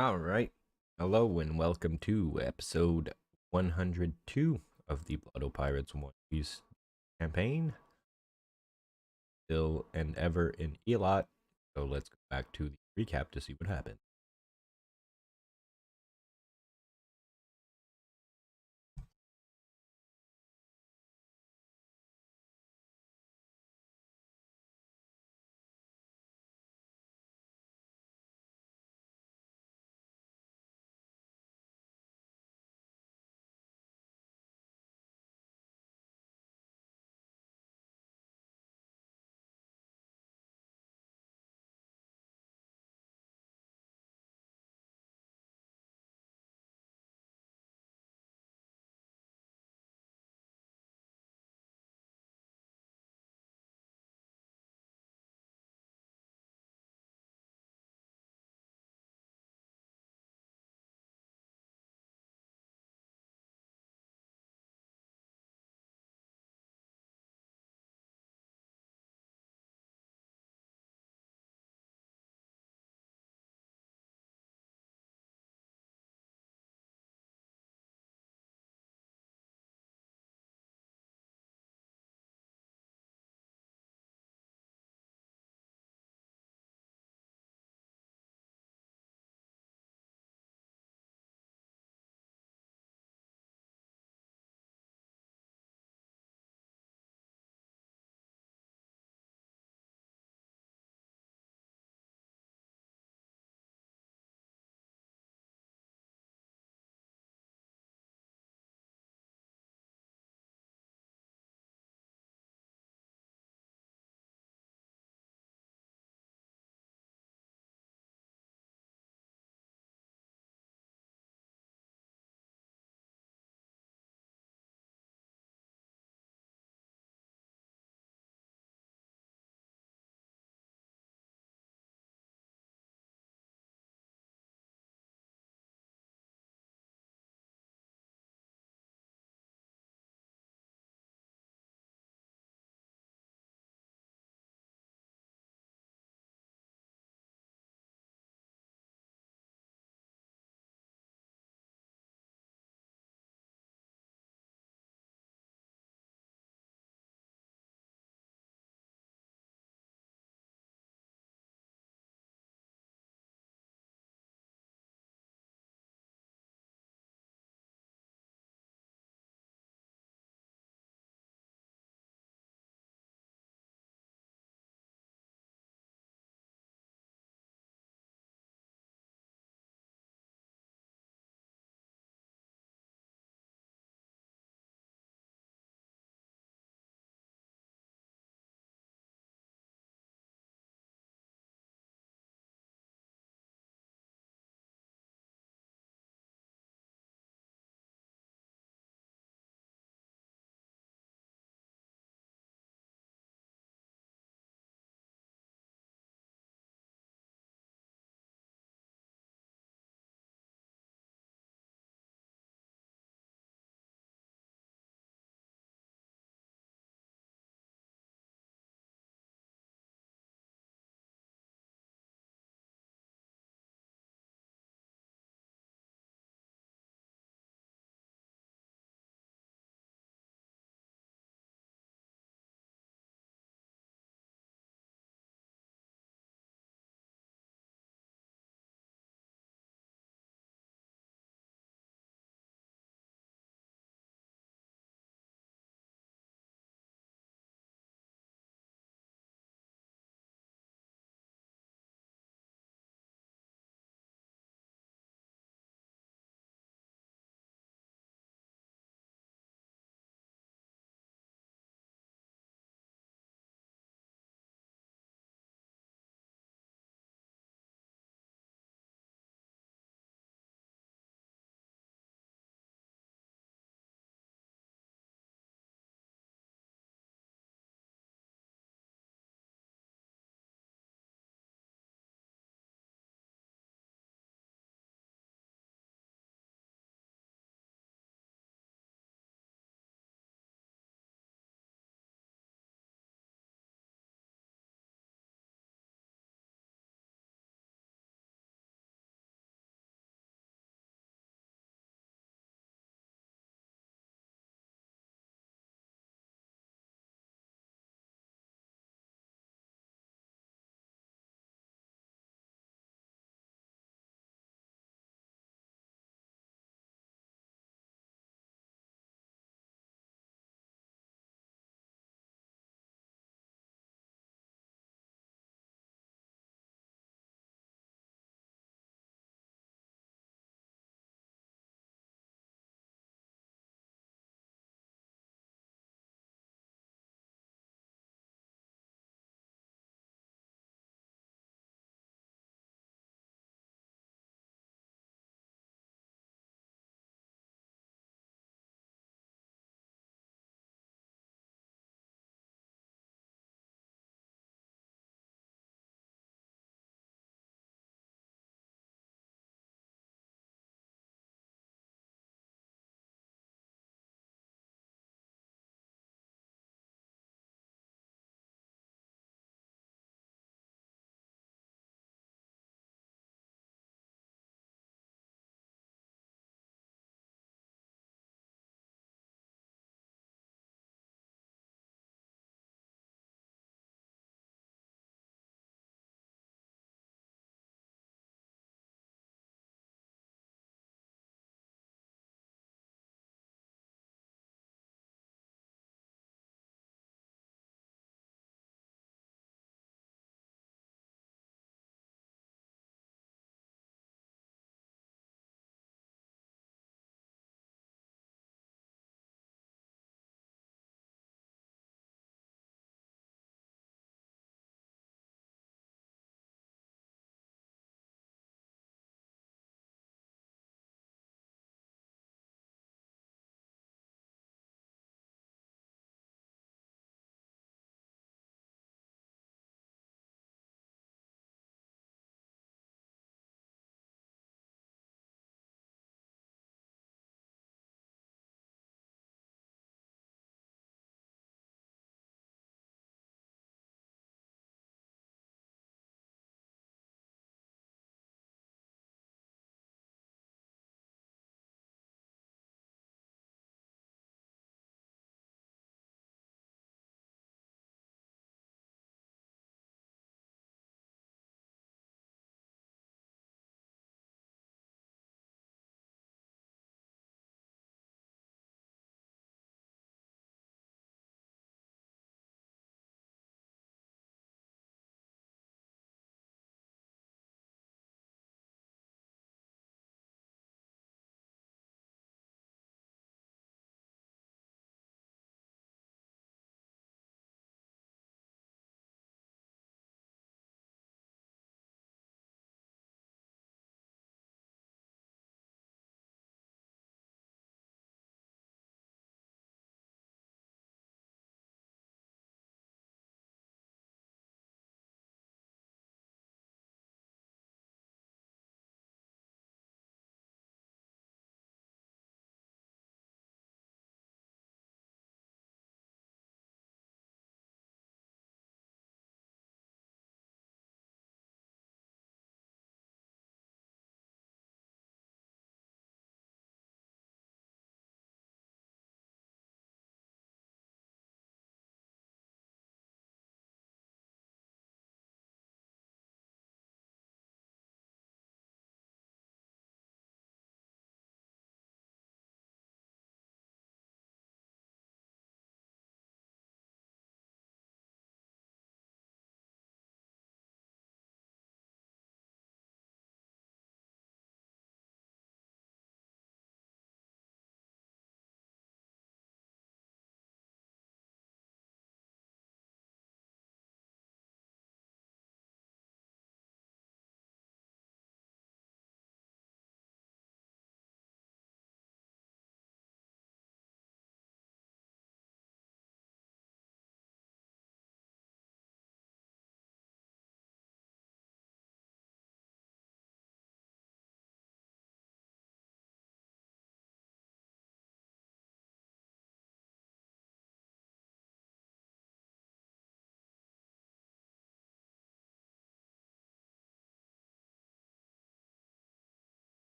All right. Hello and welcome to episode 102 of the Blotto Pirates One Piece campaign. Still and ever in Elat. So let's go back to the recap to see what happened.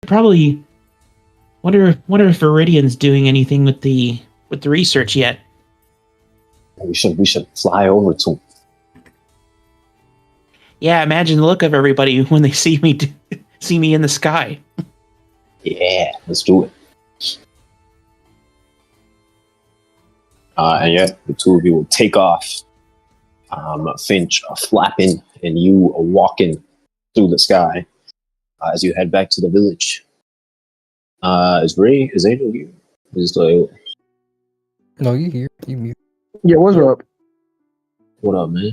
probably wonder if Viridian's doing anything with the research yet. We should fly over to him. Yeah, imagine the look of everybody when they see me in the sky. Yeah, let's do it. And yeah, the two of you will take off. Finch flapping and you walking through the sky as you head back to the village. Is Angel here? Is like, no, you here? You mute. Yeah, what's up? What up, man?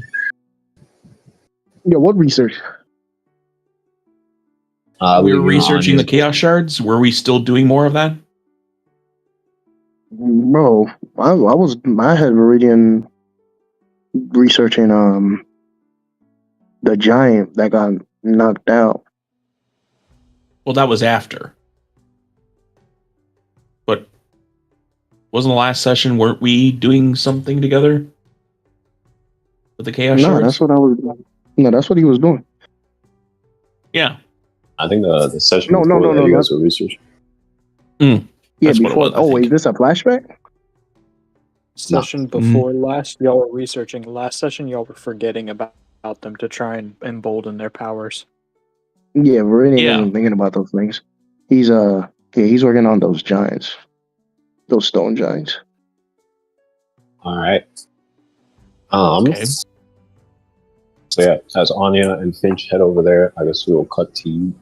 Yeah, what research? We were researching the chaos shards. Were we still doing more of that? Bro, I had Viridian researching the giant that got knocked out. Well, that was after. But wasn't the last session, weren't we doing something together with the chaos shards? That's what I was doing. No, that's what he was doing. Yeah. I think the session No, you guys were researching. Yeah, That's before. what it was, is this a flashback? Session before last, y'all were researching. Last session, y'all were forgetting about them to try and embolden their powers. Yeah, Viridian isn't thinking about those things. He's he's working on those giants, those stone giants. All right. Okay. So yeah, as Onya and Finch head over there, I guess we will cut to you.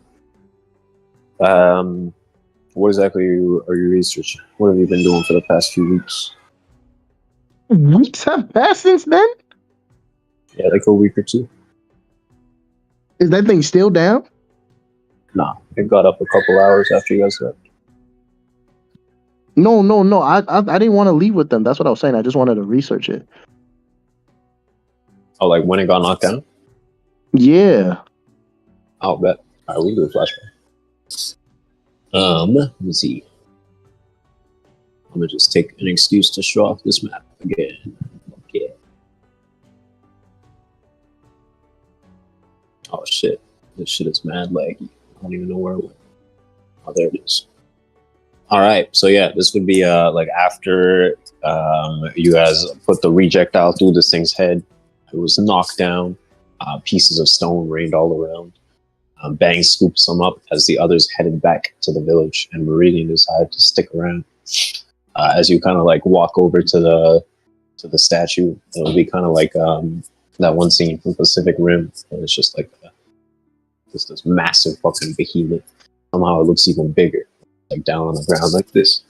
What exactly are you researching? What have you been doing for the past few weeks? Weeks have passed since then? Yeah, like a week or two. Is that thing still down? Nah, it got up a couple hours after you guys left. No. I didn't want to leave with them. That's what I was saying. I just wanted to research it. Oh, like when it got knocked down? Yeah. I'll bet. All right, we can do a flashback. Let me see. I'm gonna just take an excuse to show off this map again. Okay. Oh shit. This shit is mad laggy. I don't even know where it went. Oh, there it is. Alright, so yeah, this would be like after you guys put the rejectile through this thing's head. It was knocked down. Pieces of stone rained all around. Bang scoops them up as the others headed back to the village, and Viridian decided to stick around. As you kind of like walk over to the statue, it'll be kind of like that one scene from Pacific Rim, and it's just like this massive fucking behemoth. Somehow it looks even bigger, like down on the ground like this.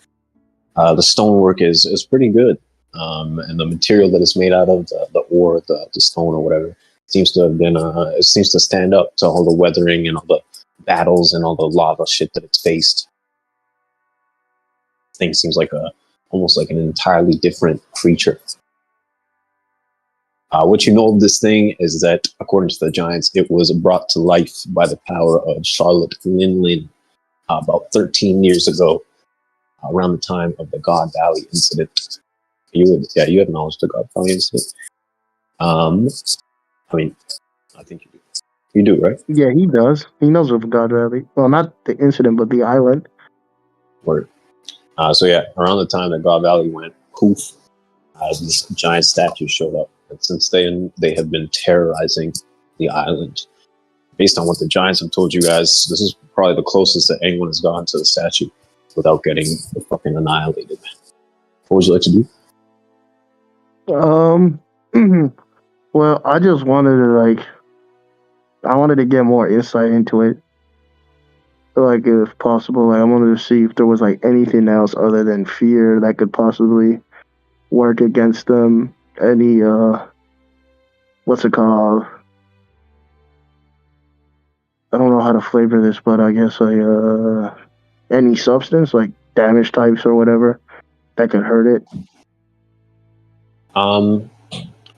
The stonework is pretty good, and the material that it's made out of, the ore, the stone or whatever, seems to have been it seems to stand up to all the weathering and all the battles and all the lava shit that it's faced. Thing seems like almost like an entirely different creature. What you know of this thing is that, according to the giants, it was brought to life by the power of Charlotte Lin about 13 years ago, around the time of the God Valley incident. You have knowledge of the God Valley incident. I mean, I think you do. You do, right? Yeah, he does. He knows of God Valley. Well, not the incident, but the island. Word. So yeah, around the time that God Valley went poof, this giant statue showed up. And since then, they have been terrorizing the island. Based on what the giants have told you guys, this is probably the closest that anyone has gone to the statue without getting fucking annihilated. What would you like to do? Well, I just wanted to get more insight into it. Like, if possible, like, I wanted to see if there was like anything else other than fear that could possibly work against them. Any what's it called? I don't know how to flavor this, but I guess like any substance, like damage types or whatever, that could hurt it.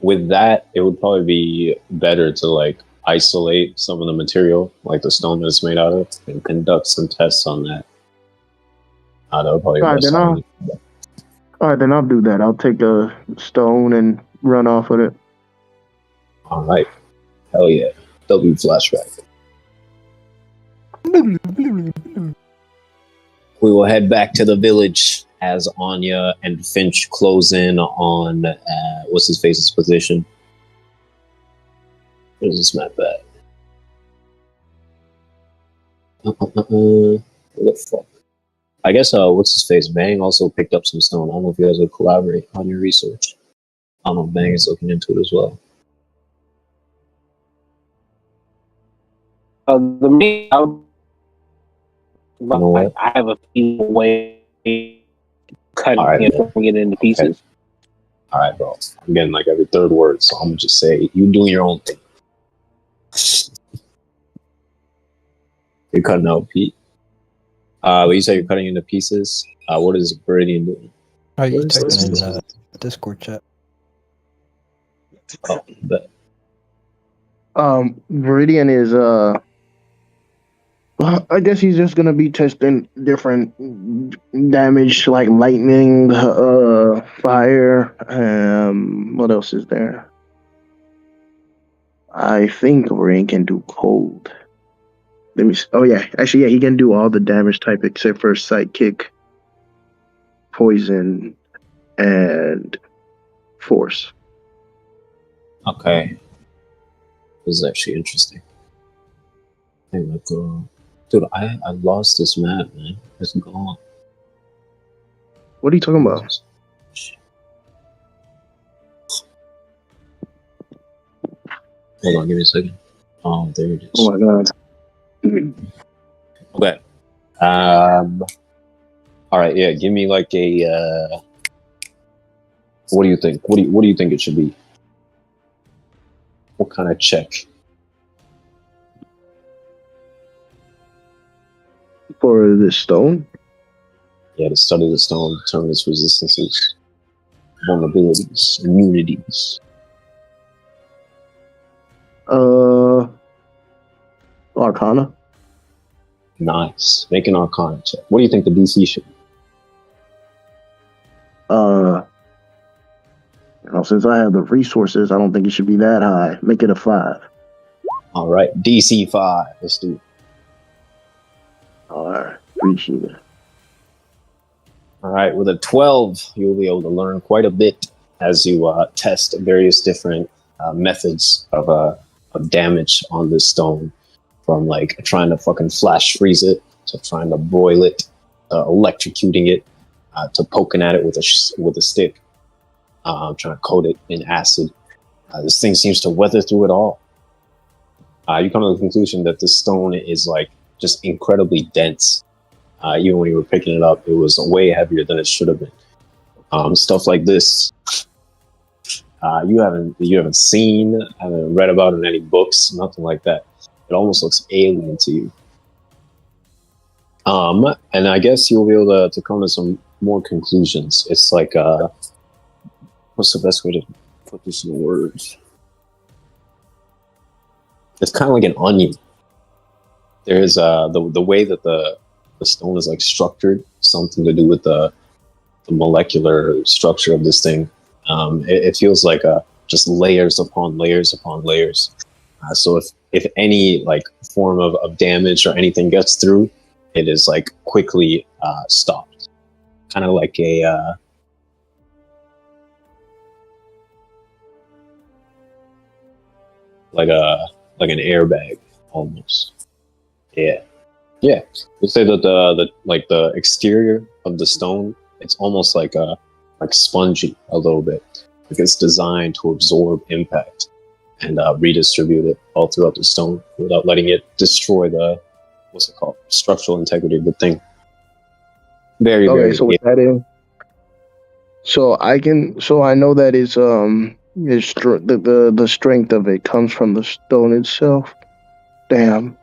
With that, it would probably be better to like isolate some of the material, like the stone that it's made out of, and conduct some tests on that. That would probably be best. All right, then I'll do that. I'll take a stone and run off with it. All right. Hell yeah. W flashback. we will head back to the village as Onya and Finch close in on what's his face's position. Where's this map at? Where the fuck? I guess what's his face? Bang also picked up some stone. I don't know if you guys will collaborate on your research. I don't know if Bang is looking into it as well. The main, know I have a few way cutting All right, it, man. bring it into pieces. Okay. All right, bro. I'm getting like every third word, so I'm gonna just say you doing your own thing. You're cutting out, Pete. But you say you're cutting into pieces. What is Viridian doing? Are you Where's typing this? in Discord chat? Oh, but Viridian is well, I guess he's just gonna be testing different damage like lightning, fire. What else is there? I think Viridian can do cold. Let me. Oh yeah, actually yeah, he can do all the damage type except for sidekick, poison, and force. okay. This is actually interesting. Hey, like, dude, I lost this map, man. It's gone. What are you talking about? Hold on, give me a second. Oh, there it is. Oh my god. Okay. All right. Yeah. Give me like a. What do you think? What do you think it should be? What kind of check? For the stone? Yeah, to study the stone, determine its resistances, vulnerabilities, immunities. Arcana? Nice. Make an Arcana check. What do you think the DC should be? Since I have the resources, I don't think it should be that high. Make it a 5. All right, DC 5. Let's do it. Alright, appreciate it. All right, with a 12, you'll be able to learn quite a bit as you test various different methods of damage on this stone, from like trying to fucking flash freeze it, to trying to boil it, electrocuting it, to poking at it with a stick, trying to coat it in acid. This thing seems to weather through it all. You come to the conclusion that this stone is like just incredibly dense. Even when you were picking it up, it was way heavier than it should have been. Stuff like this, you haven't seen, haven't read about in any books, nothing like that. It almost looks alien to you. And I guess you'll be able to come to some more conclusions. It's like, what's the best way to put this in words? It's kind of like an onion. There's the way that the stone is like structured, something to do with the molecular structure of this thing. It feels like just layers upon layers upon layers. So if any like form of damage or anything gets through, it is like quickly stopped. Kind of like a like an airbag almost. Yeah. We'll say that the exterior of the stone, it's almost like spongy a little bit. Like it's designed to absorb impact and redistribute it all throughout the stone without letting it destroy the structural integrity of the thing. Very So with that in, so I know that is the strength of it comes from the stone itself. Damn,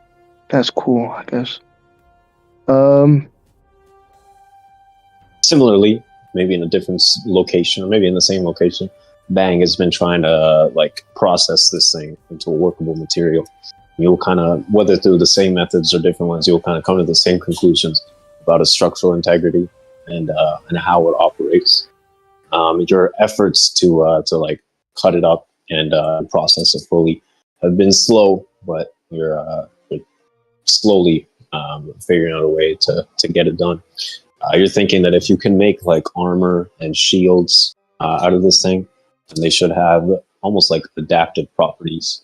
that's cool. I guess. Similarly, maybe in a different location, or maybe in the same location, Bang has been trying to like process this thing into a workable material. You'll kind of, whether through the same methods or different ones, you'll kind of come to the same conclusions about its structural integrity and how it operates. Your efforts to like cut it up and process it fully have been slow, but you're slowly figuring out a way to get it done. You're thinking that if you can make like armor and shields out of this thing, then they should have almost like adaptive properties,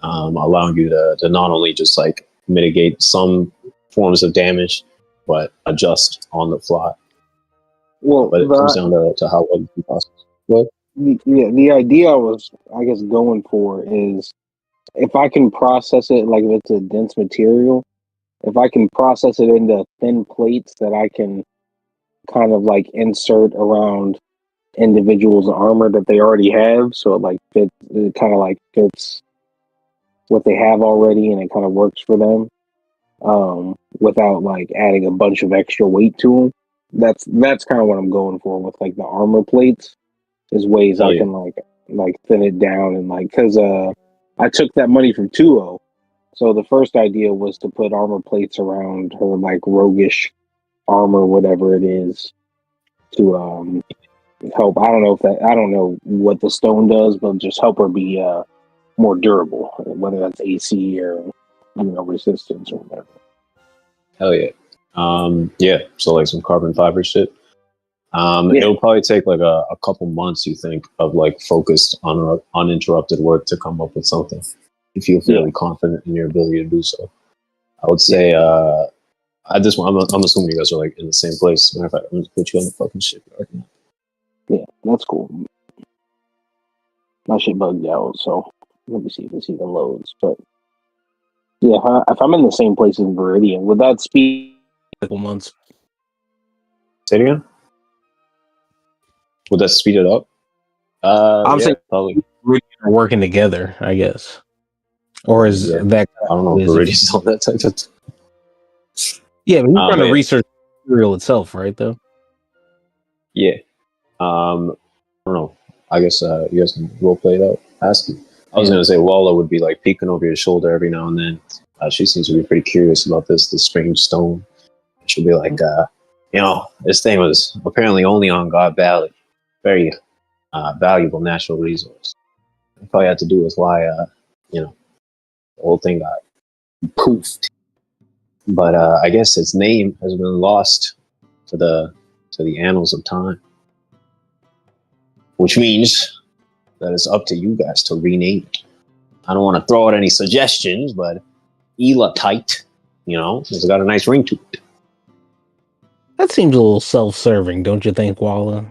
allowing you to not only just like mitigate some forms of damage, but adjust on the fly. Well, But it comes down to how well you can process. What? the idea I was, I guess, going for is if I can process it, like if it's a dense material, if I can process it into thin plates that I can kind of like insert around individuals' armor that they already have, so it like fits, it kind of like fits what they have already, and it kind of works for them, without like adding a bunch of extra weight to them. That's kind of what I'm going for with like the armor plates. Is ways I can like thin it down and like, because I took that money from 2.0. So the first idea was to put armor plates around her like roguish armor, whatever it is, to help. I don't know what the stone does, but just help her be more durable, whether that's AC or resistance or whatever. Hell yeah. Yeah, so like some carbon fiber shit. It'll probably take like a couple months, you think, of like focused on uninterrupted work to come up with something. You feel fairly confident in your ability to do so. I would say at this one, I'm assuming you guys are like in the same place. Matter of fact, I'm gonna put you on the fucking shipyard. Yeah, that's cool. My shit bugged out, so let me see if this even loads. But yeah, if I'm in the same place as Viridian, would that speed a couple months? Say it again. Would that speed it up? I'm saying probably. we're working together, I guess. Or is that? I don't know if Viridian's on that type of. Yeah, but he's trying to research the material itself, right? Though. Yeah. I don't know. I guess you guys can role play it out. Ask me. I was gonna say Walla would be like peeking over your shoulder every now and then. She seems to be pretty curious about this strange stone. She'll be like, this thing was apparently only on God Valley. Very valuable natural resource. All you had to do is why, the whole thing got poofed. But I guess its name has been lost to the annals of time, which means that it's up to you guys to rename it. I don't want to throw out any suggestions, but Elat, it's got a nice ring to it. That seems a little self-serving, don't you think, Walla?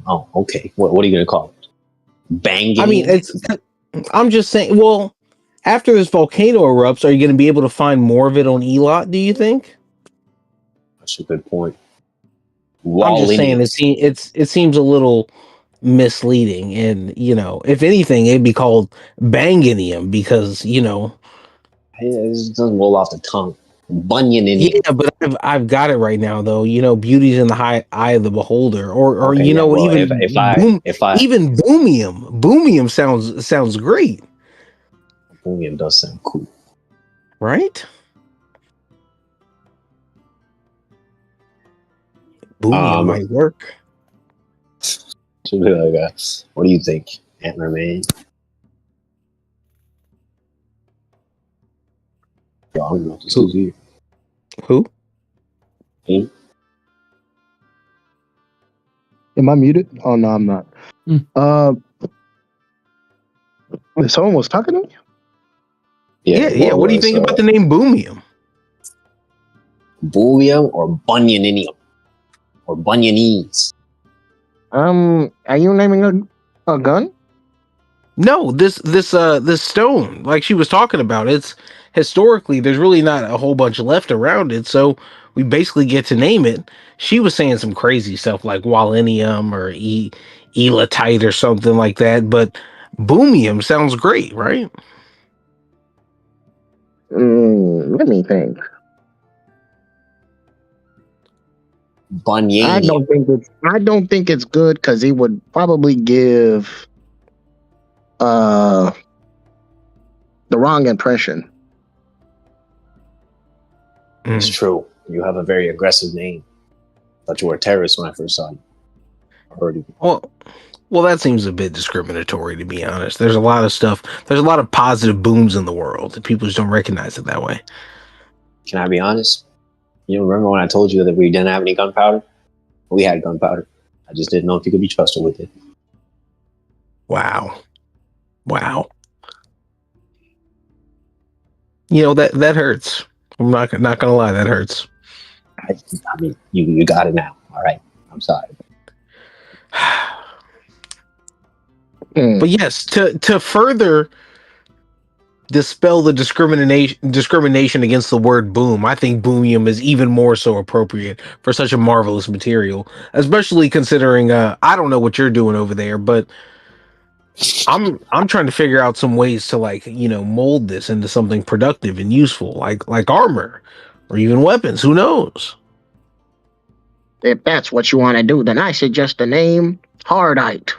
Oh, okay. What are you gonna call it? Banging? I mean, I'm just saying. Well, after this volcano erupts, are you going to be able to find more of it on Elat? Do you think? That's a good point. I'm just saying it seems a little misleading, and if anything, it'd be called Banganium because it doesn't roll off the tongue. Bunyaninium. Yeah, but I've got it right now though. Beauty's in the eye of the beholder, or okay, even boomium. Boomium sounds great. Boomium does sound cool, right? Boomium might work. Should be like, what do you think, Antler Man? Yo, I don't know if this is you. Who? Me? Am I muted? Oh no, I'm not. Someone was talking to me? Yeah. What do you think about the name Boomium? Boomium or Bunyaninium? Or Bunyanese? Are you naming a gun? No, this stone, like she was talking about, it's historically there's really not a whole bunch left around it, so we basically get to name it. She was saying some crazy stuff like Wallinium or Elatite or something like that, but Boomium sounds great, right? Let me think. Bunyanium. I don't think it's good because it would probably give the wrong impression. It's true. You have a very aggressive name. I thought you were a terrorist when I first saw you. I heard you. Well, Well, that seems a bit discriminatory, to be honest. There's a lot of stuff. There's a lot of positive booms in the world, and people just don't recognize it that way. Can I be honest? You remember when I told you that we didn't have any gunpowder? We had gunpowder. I just didn't know if you could be trusted with it. Wow. You know, that hurts. I'm not gonna lie, that hurts. I mean, you got it now. All right. I'm sorry. But yes, to further dispel the discrimination against the word boom, I think boomium is even more so appropriate for such a marvelous material, especially considering I don't know what you're doing over there, but I'm trying to figure out some ways to, like, you know, mold this into something productive and useful, like armor or even weapons. Who knows? If that's what you want to do, then I suggest the name Hardite.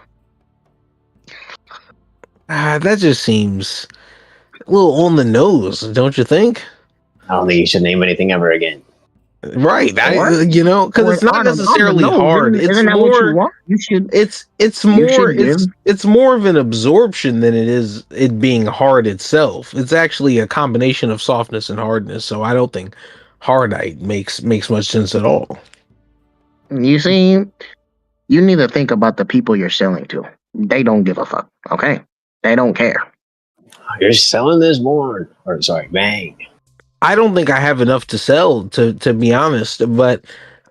That just seems a little on the nose, don't you think? I don't think you should name anything ever again. Right, you know, because it's not necessarily hard. It's more. You should. It's more of an absorption than it is it being hard itself. It's actually a combination of softness and hardness. So I don't think hardite makes much sense at all. You see, you need to think about the people you're selling to. They don't give a fuck. Okay, they don't care. You're selling this Borne, or sorry, Bang. I don't think I have enough to sell, to be honest, but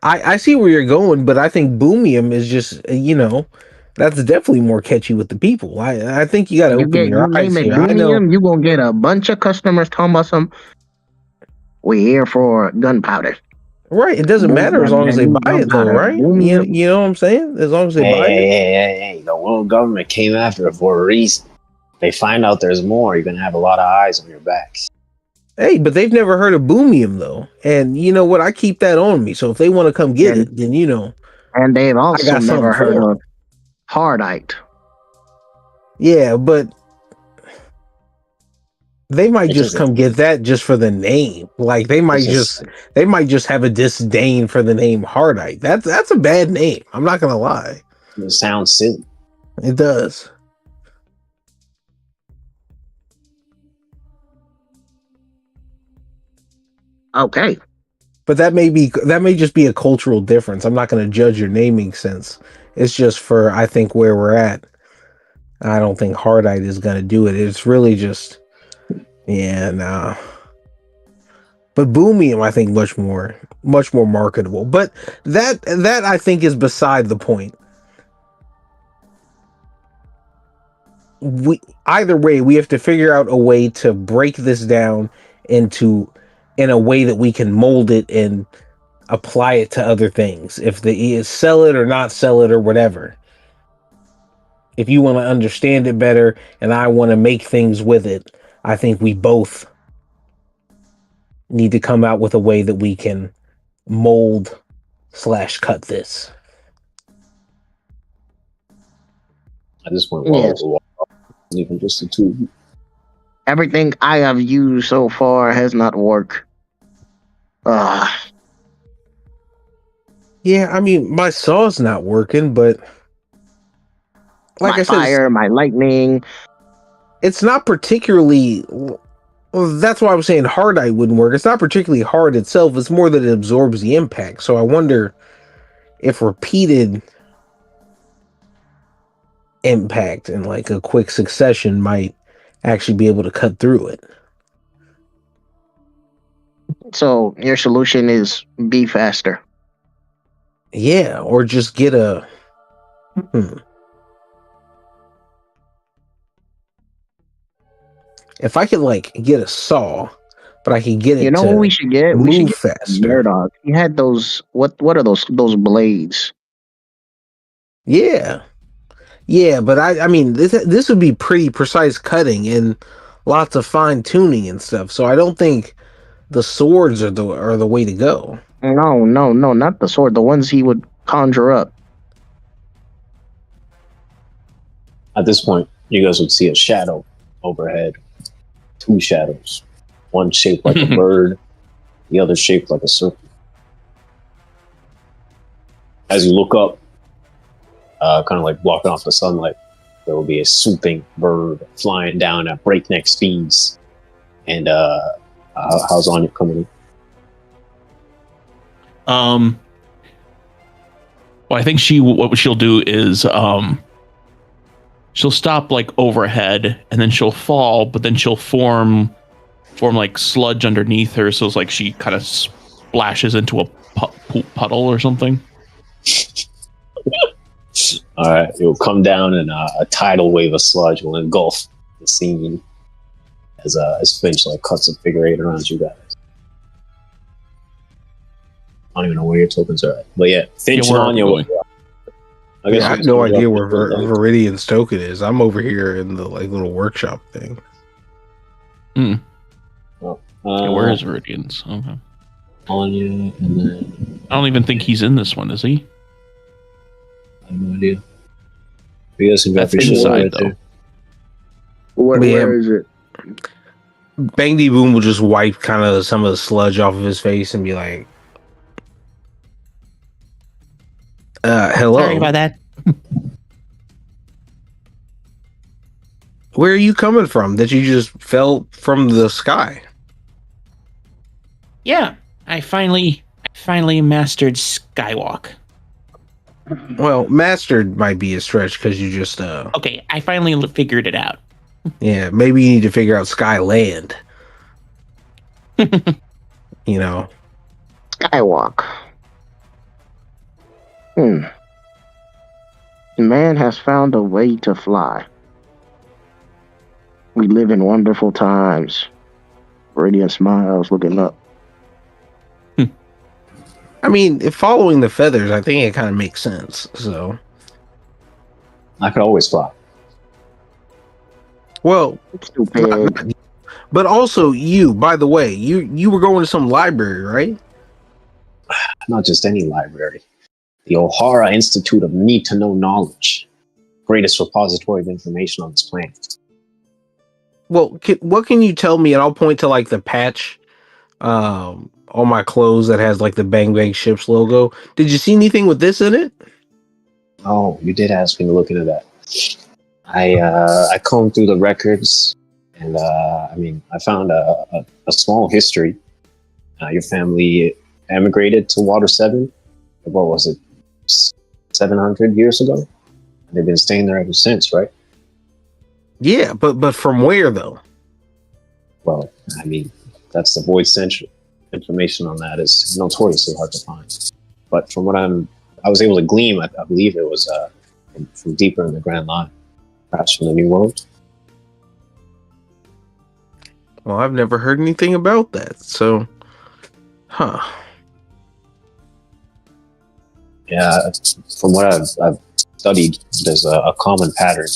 I see where you're going, but I think boomium is just, you know, that's definitely more catchy with the people. I think you got to open your eyes here. I know you're going to get a bunch of customers talking about some, we're here for gunpowder. Right, it doesn't matter as long as they buy it, though, right? You know what I'm saying? As long as they buy it. Hey, the world government came after it for a reason. They find out there's more, you're going to have a lot of eyes on your backs. Hey, but they've never heard of boomium, though. And you know what? I keep that on me. So if they want to come get it, then, you know. And they've also never heard of hardite. Yeah, but they might just come get that just for the name. Like they might just have a disdain for the name hardite. That's a bad name. I'm not gonna lie. It sounds silly. It does. Okay. But that may just be a cultural difference. I'm not going to judge your naming sense. It's just for, I think, where we're at. I don't think hardite is going to do it. It's really just, yeah, nah. But boomium, I think, much more marketable. But that I think is beside the point. Either way, we have to figure out a way to break this down in a way that we can mold it and apply it to other things. If the sell it or not sell it or whatever. If you want to understand it better and I want to make things with it, I think we both need to come out with a way that we can mold / cut this. At this point, even just the two. Everything I have used so far has not worked. Yeah, I mean, my saw's not working, but like my fire, my lightning. It's not particularly. Well, that's why I was saying hardite wouldn't work. It's not particularly hard itself. It's more that it absorbs the impact. So I wonder if repeated impact in like a quick succession might actually be able to cut through it. So your solution is be faster. Yeah, or just get a If I could like get a saw, but I could get it. You know what we should get? We should get faster. Murdoch. He had those. What are those blades? Yeah, but I mean this would be pretty precise cutting and lots of fine tuning and stuff. So I don't think the swords are the way to go. No, not the sword. The ones he would conjure up. At this point, you guys would see a shadow overhead. 2 shadows. One shaped like a bird, the other shaped like a serpent. As you look up, kind of like blocking off the sunlight. There will be a swooping bird flying down at breakneck speeds. And how's Onya coming in? Well, I think what she'll do is she'll stop like overhead, and then she'll fall, but then she'll form like sludge underneath her, so it's like she kind of splashes into a poop puddle or something. All right, it will come down, and a tidal wave of sludge will engulf the scene as Finch like cuts a figure eight around you guys. I don't even know where your tokens are at, but yeah, Finch and Onya. I have no idea where Viridian's token is. I'm over here in the like little workshop thing. Well, where is Viridian's? Okay. Onya, and then I don't even think he's in this one, is he? I have no idea. You guys can That's inside though. Where is it? Bangdy Boom will just wipe kind of some of the sludge off of his face and be like, hello. Sorry about that. Where are you coming from that you just fell from the sky? Yeah, I finally mastered Skywalk. Well, mastered might be a stretch because you just Okay, I finally figured it out. Yeah, maybe you need to figure out Skyland. You know, Skywalk. Man has found a way to fly. We live in wonderful times. Radiant smiles looking up. I mean, if following the feathers, I think it kind of makes sense. So, I could always fly. Well, but also you. By the way, you were going to some library, right? Not just any library. The O'Hara Institute of Need to Know Knowledge, greatest repository of information on this planet. Well, what can you tell me? And I'll point to like the patch on my clothes that has like the Bang Bang Ships logo. Did you see anything with this in it? Oh, you did ask me to look into that. I combed through the records, and I found a small history. Your family emigrated to Water 7. What was it? 700 years ago? They've been staying there ever since, right? Yeah, but from where though? Well, I mean, that's the Void Central. Information on that is notoriously hard to find. But from what I was able to glean, I believe it was from deeper in the Grand Line, perhaps from the New World. Well, I've never heard anything about that. So, Yeah, from what I've studied, there's a common pattern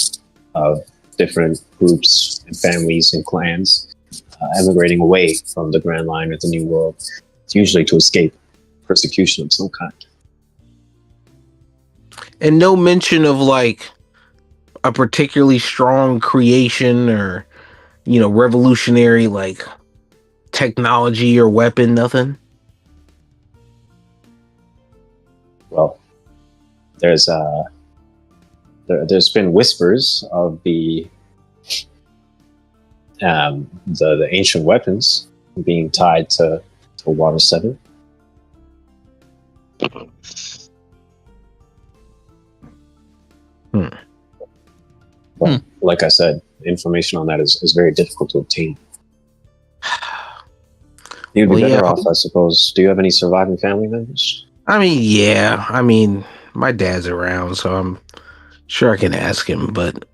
of different groups and families and clans emigrating away from the Grand Line or the New World. It's usually to escape persecution of some kind. and no mention of like a particularly strong creation or revolutionary like technology or weapon. Nothing. Well, there's been whispers of the ancient weapons being tied to Water 7. But like I said, information on that is very difficult to obtain. You'd be better off, I suppose. Do you have any surviving family members? I mean, yeah. I mean, my dad's around, so I'm sure I can ask him, but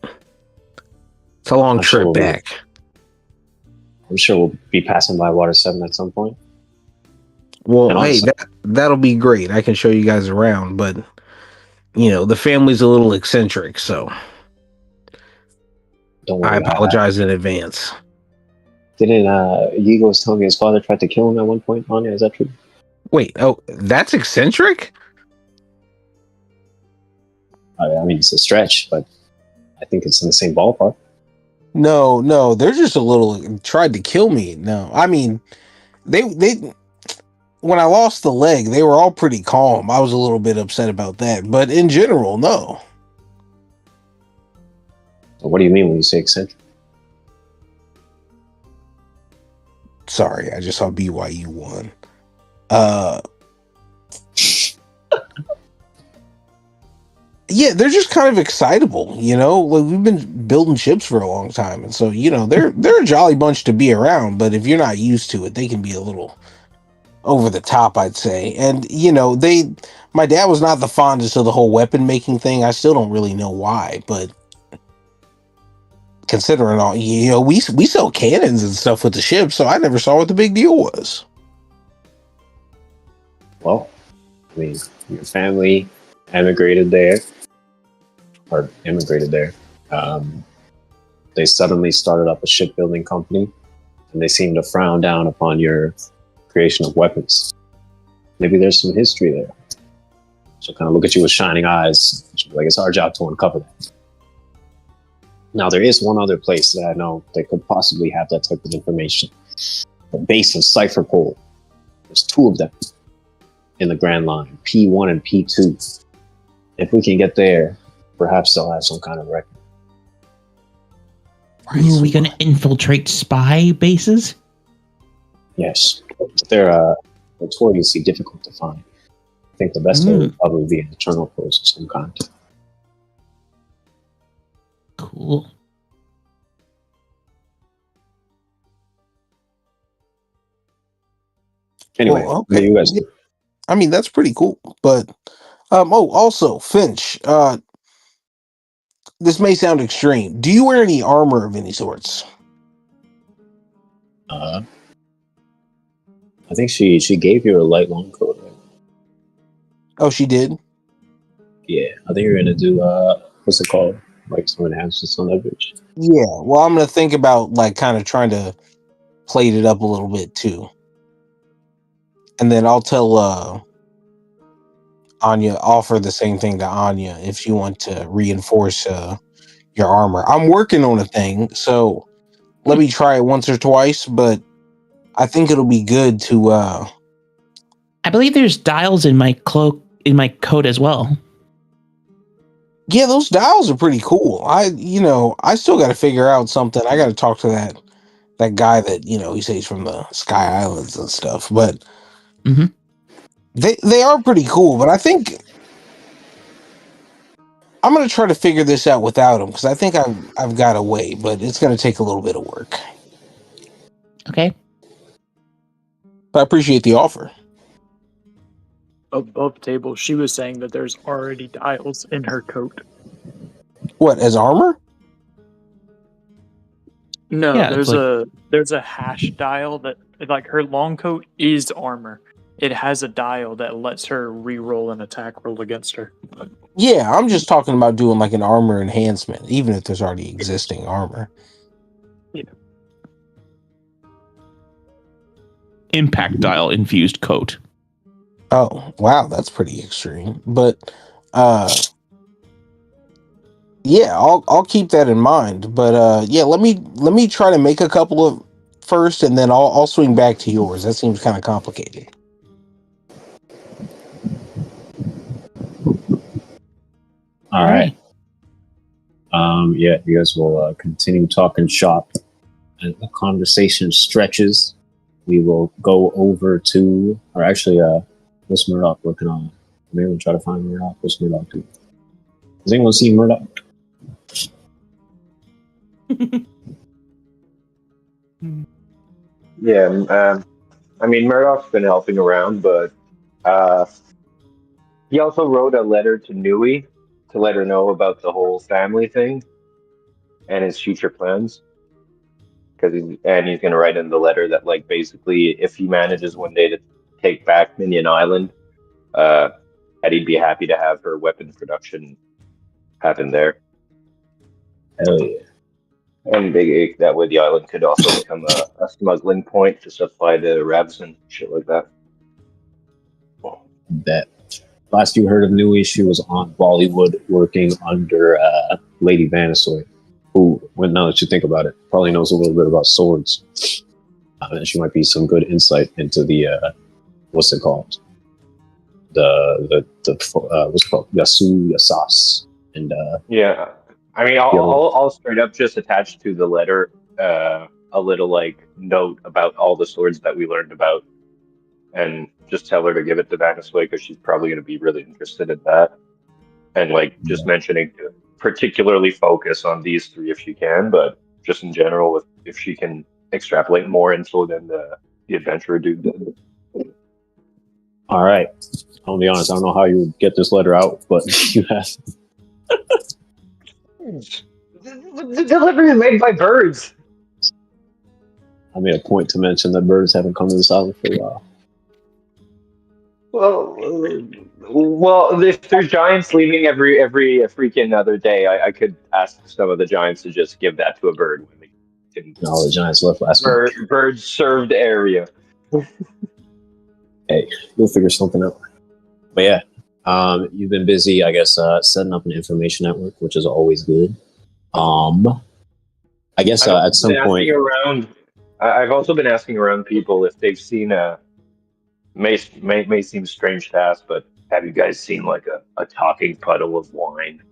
it's a long trip back. I'm sure we'll be passing by Water 7 at some point. Well, hey, that'll be great. I can show you guys around, but the family's a little eccentric, so don't worry. I apologize in advance. Didn't Yiga was telling me his father tried to kill him at one point? Onya, is that true? Wait, that's eccentric? I mean, it's a stretch, but I think it's in the same ballpark. No, they're just a little tried to kill me. No, I mean, they when I lost the leg, they were all pretty calm. I was a little bit upset about that, but in general, no. What do you mean when you say eccentric? Sorry, I just saw BYU won. Yeah, they're just kind of excitable, you know. Like we've been building ships for a long time, and so you know they're a jolly bunch to be around. But if you're not used to it, they can be a little over the top, I'd say. And you know, my dad was not the fondest of the whole weapon making thing. I still don't really know why, but considering all, you know, we sell cannons and stuff with the ship, so I never saw what the big deal was. Well, I mean, your family immigrated there. They suddenly started up a shipbuilding company, and they seem to frown down upon your creation of weapons. Maybe there's some history there. So kind of look at you with shining eyes. Like it's our job to uncover that. Now, there is one other place that I know that could possibly have that type of information. The base of Cypher Pole. There's 2 of them in the Grand Line, P1 and P2. If we can get there, perhaps they'll have some kind of record. Are we going to infiltrate spy bases? Yes. They're notoriously difficult to find. I think the best way would probably be an internal post of some kind. Cool. Anyway, Well, what do you guys do? I mean, that's pretty cool. But also Finch, this may sound extreme. Do you wear any armor of any sorts? I think she gave you a light long coat, right? Oh, she did? Yeah, I think you're gonna do what's it called? Like some enhancements on that bitch. Yeah. Well, I'm gonna think about like kind of trying to plate it up a little bit too. And then I'll tell Anya, offer the same thing to Anya if you want to reinforce your armor. I'm working on a thing, so let me try it once or twice, but I think it'll be good to I believe there's dials in my cloak, in my coat as well. yeah, those dials are pretty cool. I still got to figure out something. I got to talk to that guy that, you know, he says he's from the Sky Islands and stuff, but they are pretty cool. But I think I'm going to try to figure this out without him because I think I've got a way, but it's going to take a little bit of work. Okay. But I appreciate the offer. Above table, she was saying that there's already dials in her coat. What, as armor? No, Yeah, there's a hash dial that, like, her long coat is armor. It has a dial that lets her re-roll an attack roll against her. Yeah, I'm just talking about doing like an armor enhancement, even if there's already existing armor. Yeah. Impact dial infused coat. Oh, wow, that's pretty extreme. But yeah, I'll keep that in mind. But yeah, let me try to make a couple of first, and then I'll swing back to yours. That seems kind of complicated. All right. Yeah, you guys will continue talking shop. And the conversation stretches. We will go over to, or actually, what's Murdoch working on? Maybe we'll try to find Murdoch. What's Murdoch doing? Has anyone seen Murdoch? Yeah, I mean, Murdoch's been helping around, but he also wrote a letter to Nui to let her know about the whole family thing and his future plans. Because he's going to write in the letter that, like, basically, if he manages one day to take back Minion Island, that he'd be happy to have her weapon production happen there. Hell yeah. And that way the island could also become a smuggling point to supply the Revs and shit like that. That last you heard of Nui, she was on Bollywood working under Lady Vanasoy, who, when now that you think about it, probably knows a little bit about swords. And she might be some good insight into the what's it called? The what's it called? Yasas. And yeah, I mean, I'll straight up just attach to the letter a little like note about all the swords that we learned about, and just tell her to give it to Vanessa because she's probably going to be really interested in that. And like just mentioning to particularly focus on these three if she can, but just in general, if she can extrapolate more info than the adventurer dude did. All right. I'll be honest, I don't know how you would get this letter out, but you have. The delivery is made by birds. I made a point to mention that birds haven't come to this island for a while. Well, if there's giants leaving every freaking other day, I could ask some of the giants to just give that to a bird when they can. No, the giants left last week. Bird served area. Hey, we'll figure something out. But yeah, you've been busy, I guess, setting up an information network, which is always good. I guess at some point. I've also been asking around people if they've seen may seem strange to ask, but have you guys seen like a talking puddle of wine?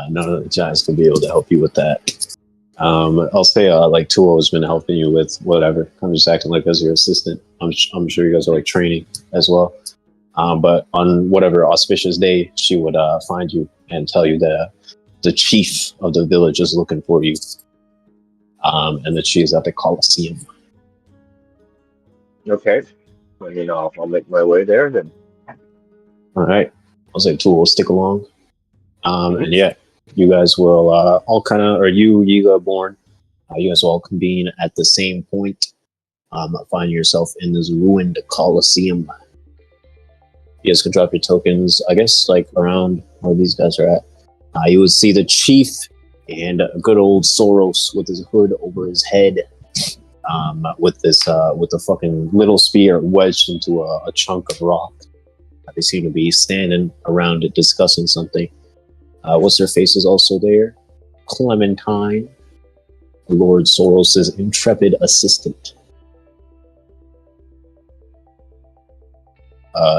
None of the giants can be able to help you with that. I'll say like Tuo has been helping you with whatever. I'm just acting like as your assistant. I'm sure you guys are like training as well. But on whatever auspicious day, she would find you and tell you that the chief of the village is looking for you, and that she is at the Colosseum. Okay. I mean, I'll make my way there then. All right. I'll say Tuo will stick along. And yeah, you guys will all kind of, or you, Yiga, Borne, you guys will all convene at the same point. Find yourself in this ruined Colosseum. You guys can drop your tokens, I guess, like around where these guys are at. You would see the chief and good old Soros with his hood over his head, with the fucking little spear wedged into a chunk of rock. They seem to be standing around it discussing something. What's their face is also there? Clementine, Lord Soros' intrepid assistant.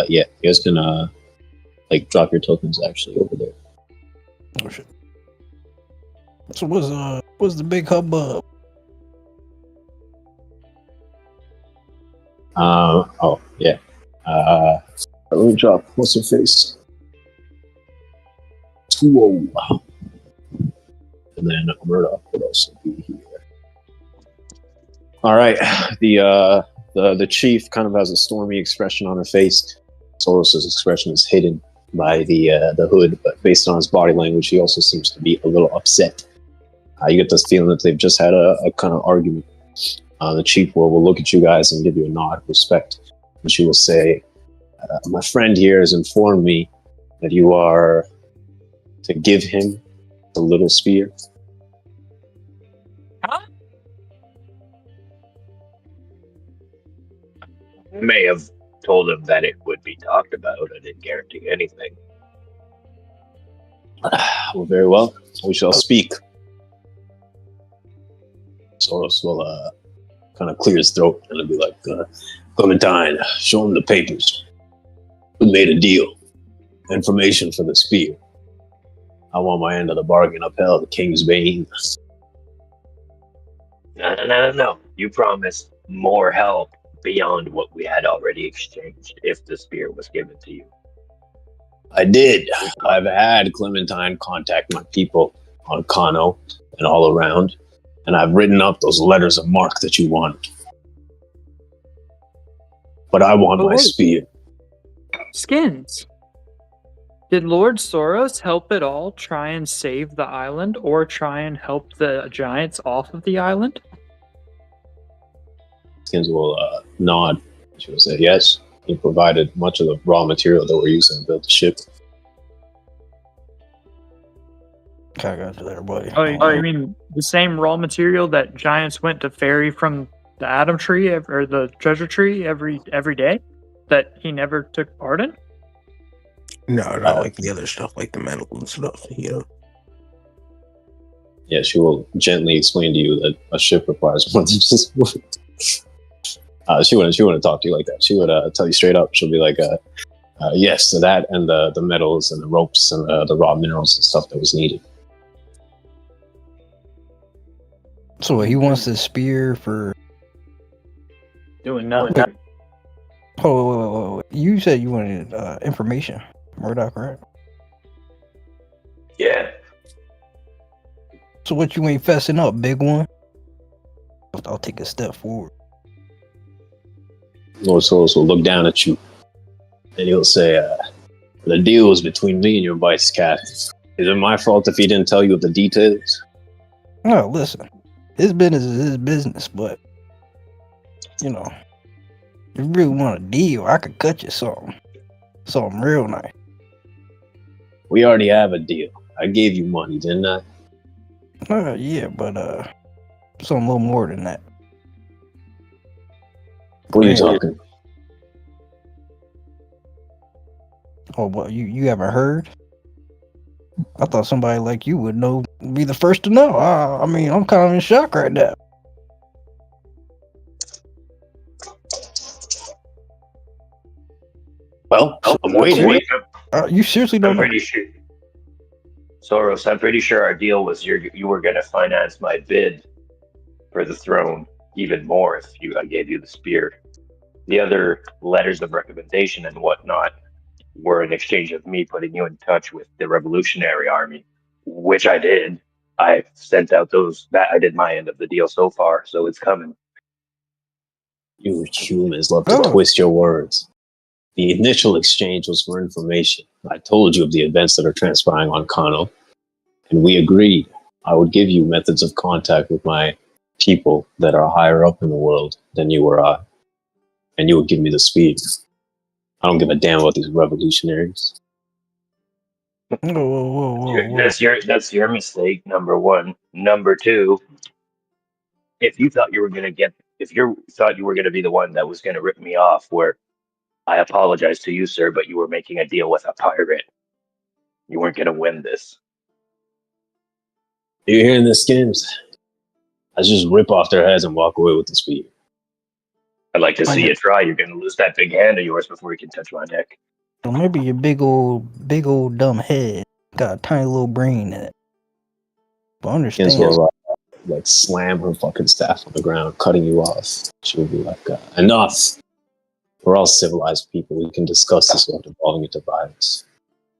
Yeah, you guys can like drop your tokens actually over there. Oh shit. So what's the big hubbub? Oh yeah. Let me drop. What's her face? Tuo. And then Murdoch would also be here. All right. The chief kind of has a stormy expression on her face. Soros' expression is hidden by the hood, but based on his body language, he also seems to be a little upset. You get this feeling that they've just had a kind of argument. The chief will look at you guys and give you a nod of respect, and she will say, "My friend here has informed me that you are to give him the little spear." Huh? I may have told him that it would be talked about. I didn't guarantee anything. Well, very well. We shall speak. Soros will kind of clear his throat and it'll be like, Clementine, show him the papers. We made a deal. Information for the spear. I want my end of the bargain upheld, the King's Bane. No. You promised more help beyond what we had already exchanged if the spear was given to you. I did. I've had Clementine contact my people on Kano and all around, and I've written up those letters of marque that you want. But I want my spear. Skins. Did Lord Soros help at all try and save the island or try and help the giants off of the island? Skins will nod. She will say, yes, he provided much of the raw material that we're using to build the ship. I got you there, buddy. Oh, you mean the same raw material that giants went to ferry from the Atom Tree or the Treasure Tree every day that he never took part in? No, not like the other stuff, like the metal and stuff, you know. Yeah, she will gently explain to you that a ship requires more than just wood. She wouldn't talk to you like that. She would tell you straight up. She'll be like, Yes, so that and the metals and the ropes and the raw minerals and stuff that was needed. So he wants the spear for. Doing nothing. Oh, wait. You said you wanted information, Murdoch, right? Yeah. So what you ain't fessing up, big one? I'll take a step forward. Lord Soros will look down at you, and he'll say, "The deal is between me and your vice cat. Is it my fault if he didn't tell you the details?" No, listen. His business is his business, but you know, if you really want a deal, I could cut you something real nice. We already have a deal. I gave you money, didn't I? Yeah, but something a little more than that. What are you talking? Oh, well, you haven't heard? I thought somebody like you would know, be the first to know. I mean, I'm kind of in shock right now. Well, I'm waiting. You seriously don't I'm know? pretty sure. Soros, I'm pretty sure our deal was you were going to finance my bid for the throne even more if I gave you the spear. The other letters of recommendation and whatnot were in exchange of me putting you in touch with the Revolutionary Army, which I did. I sent out I did my end of the deal so far, so it's coming. You humans love to twist your words. The initial exchange was for information. I told you of the events that are transpiring on Kano, and we agreed I would give you methods of contact with my people that are higher up in the world than you or I, and you would give me the speed. I don't give a damn about these revolutionaries. Whoa. That's your mistake, number one. Number two, if you thought you were going to be the one that was going to rip me off, where I apologize to you, sir, but you were making a deal with a pirate. You weren't going to win this. You hearing this, Skims? I just rip off their heads and walk away with the speed. I'd like to see you try. You're going to lose that big hand of yours before you can touch my neck. Well, maybe your big old dumb head got a tiny little brain in it. But understand. Skims will like slam her fucking staff on the ground, cutting you off. She'll be like, enough. We're all civilized people. We can discuss this without evolving into violence.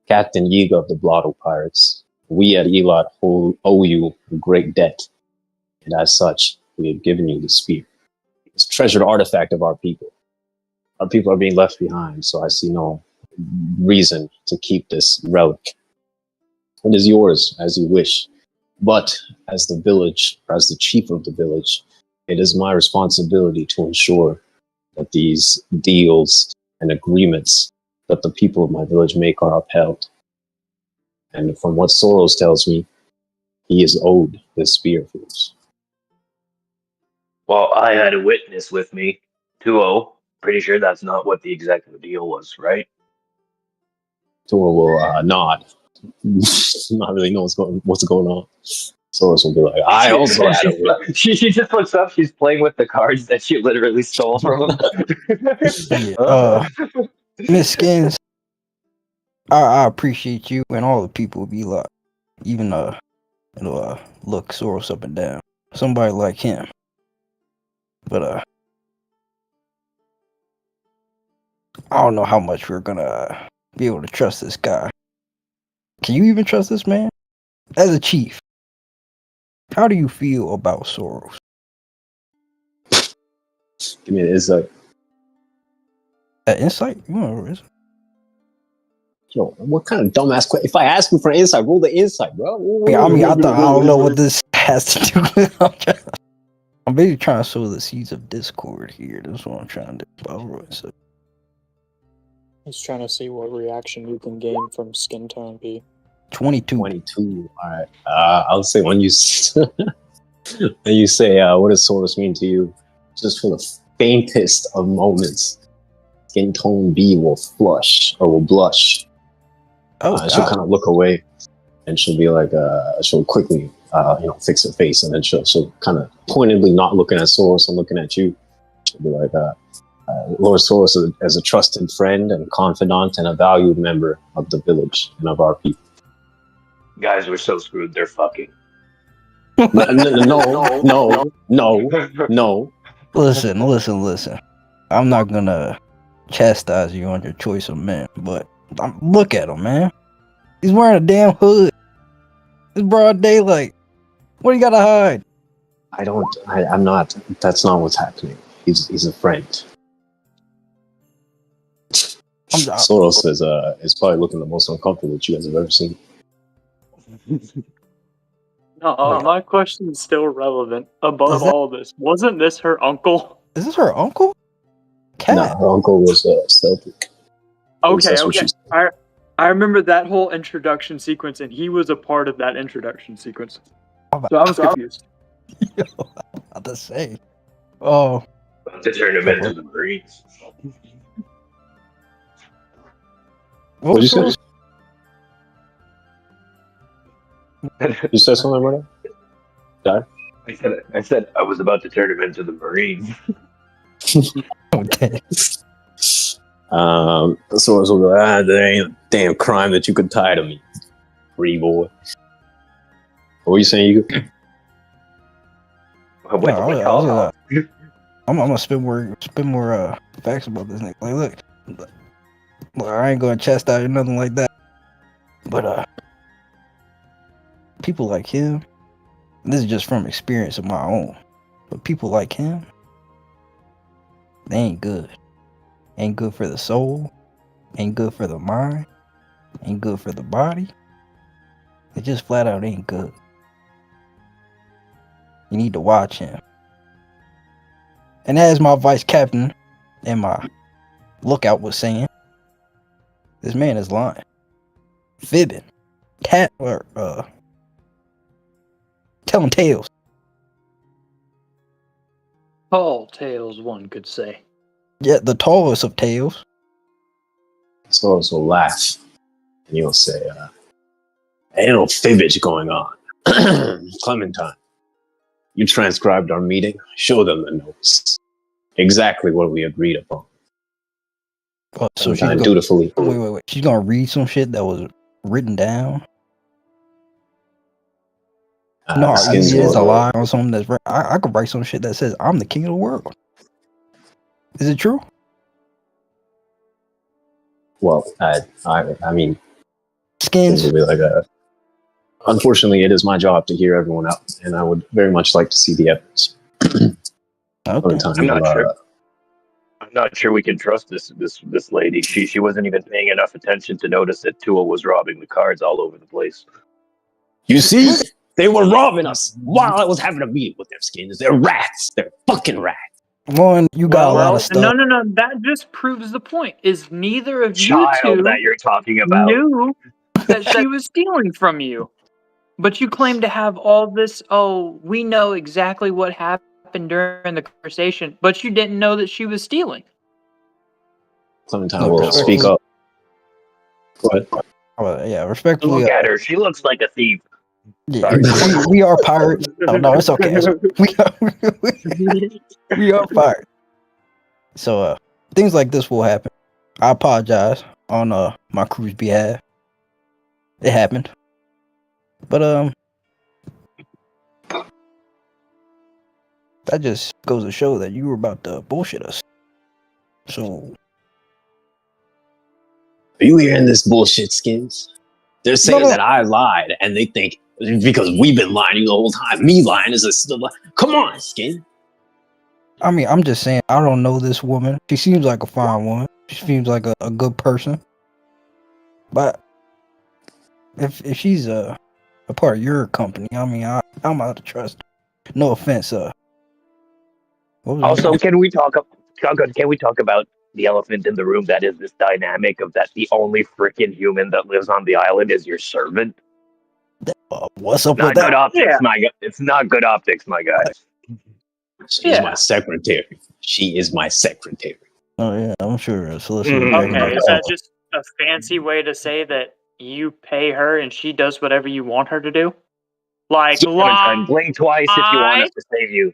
Captain Yiga of the Blotto Pirates, we at Elat owe you a great debt. And as such, we have given you the spear. It's a treasured artifact of our people. Our people are being left behind, so I see no reason to keep this relic. It is yours as you wish. But as the village, or as the chief of the village, it is my responsibility to ensure that these deals and agreements that the people of my village make are upheld. And from what Soros tells me, he is owed this spear of yours. Well, I had a witness with me, 2-0. Pretty sure that's not what the exact deal was, right? Tua will nod. Not really know what's going on. Soros will be like, I also had a witness. She just looks up. She's playing with the cards that she literally stole from him. Miss Skins, I appreciate you and all the people of Elat. Even look Soros up and down. Somebody like him. But I don't know how much we're gonna be able to trust this guy. Can you even trust this man? As a chief, how do you feel about Soros? Give me an insight. An insight? You want to Yo, what kind of dumbass question? If I ask you for an insight, roll the insight, bro. I don't know what this has to do with. I'm basically trying to sow the seeds of discord here. That's what I'm trying to do. He's trying to see what reaction you can gain from skin tone B. 22. All right. I'll say when you say, what does Soros mean to you? Just for the faintest of moments, skin tone B will blush. She'll kind of look away, and she'll be like, she'll quickly, fix her face, and then she'll kind of pointedly not looking at Soros and looking at you. She'll be like, Lord Soros as a trusted friend and confidant and a valued member of the village and of our people. Guys, we're so screwed. They're fucking. No. Listen. I'm not gonna chastise you on your choice of men, but look at him, man. He's wearing a damn hood. It's broad daylight. What do you gotta hide? I'm not. That's not what's happening. He's a friend. Soros is probably looking the most uncomfortable that you guys have ever seen. No, my question is still relevant. Above all this, wasn't this her uncle? Is this her uncle? Cat. No, her uncle was Celtic. Okay. I remember that whole introduction sequence, and he was a part of that introduction sequence. So I was confused. Yo, I'm about to say. Oh. About to turn him into the Marines. What did you say? You said something about it? I said I was about to turn him into the Marines. Okay. So it's like, there ain't a damn crime that you could tie to me, free boy. What were you saying? You? I'm gonna spin more facts about this nigga. Like, look, I ain't gonna chastise or nothing like that. But people like him, and this is just from experience of my own. But people like him, they ain't good. Ain't good for the soul. Ain't good for the mind. Ain't good for the body. It just flat out ain't good. You need to watch him. And as my vice captain and my lookout was saying, this man is lying. Fibbing. Telling tales. Tall tales, one could say. Yeah, the tallest of tales. Soros will laugh and he'll say, ain't no fibbage going on. Clementine, you transcribed our meeting. Show them the notes. Exactly what we agreed upon. So she's gonna, dutifully. Wait. She's gonna read some shit that was written down. No, it is a lie on something that's right. I could write some shit that says I'm the king of the world. Is it true? Well, I mean, skins. Would be like unfortunately, it is my job to hear everyone out, and I would very much like to see the evidence. Okay. I'm not sure we can trust this lady. She wasn't even paying enough attention to notice that Tua was robbing the cards all over the place. You see, they were robbing us while I was having a meeting with them skins. They're rats. They're fucking rats. One, you got a lot of stuff. No. That just proves the point. Is neither of you Child two that you're talking about knew that she was stealing from you, but you claim to have all this. Oh, we know exactly what happened during the conversation, but you didn't know that she was stealing. Clementine will speak up. Go ahead. Yeah, respectfully. Look at her. She looks like a thief. Yeah, we are pirates. No, it's okay. We are pirates. So things like this will happen. I apologize on my crew's behalf. It happened. But that just goes to show that you were about to bullshit us. So are you hearing this bullshit, skins? They're saying that I lied, and they think because we've been lying to you the whole time. Me lying is a come on, skin. I mean, I'm just saying, I don't know this woman. She seems like a fine woman. She seems like a good person. But if she's a part of your company, I mean, I'm out to trust her. No offense, Also, can we talk about the elephant in the room? That is this dynamic of that the only freaking human that lives on the island is your servant. What's up not with that? Good optics, my guy. It's not good optics, my guy. She's my secretary. She is my secretary. Oh yeah, I'm sure. Okay, is that just a fancy way to say that you pay her and she does whatever you want her to do? Like, blink twice if you want us to save you.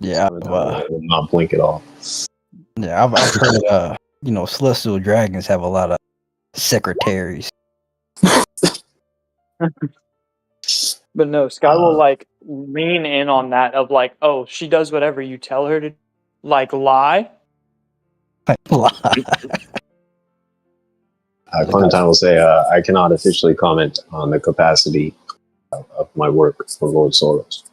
Yeah, Will not blink at all. yeah, I've heard celestial dragons have a lot of secretaries. But no, Sky will like lean in on that of like, oh, she does whatever you tell her to, like lie. Clementine will say, I cannot officially comment on the capacity of my work for Lord Soros.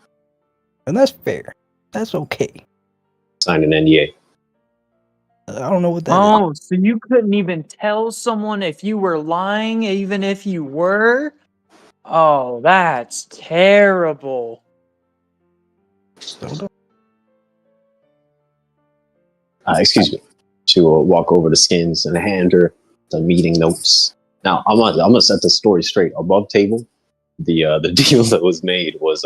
And that's fair. That's okay. Signed an NDA. I don't know what that is. Oh, so you couldn't even tell someone if you were lying, even if you were? Oh, that's terrible. Excuse me. She will walk over to Skins and hand her the meeting notes. Now, I'm gonna set the story straight. Above table, the deal that was made was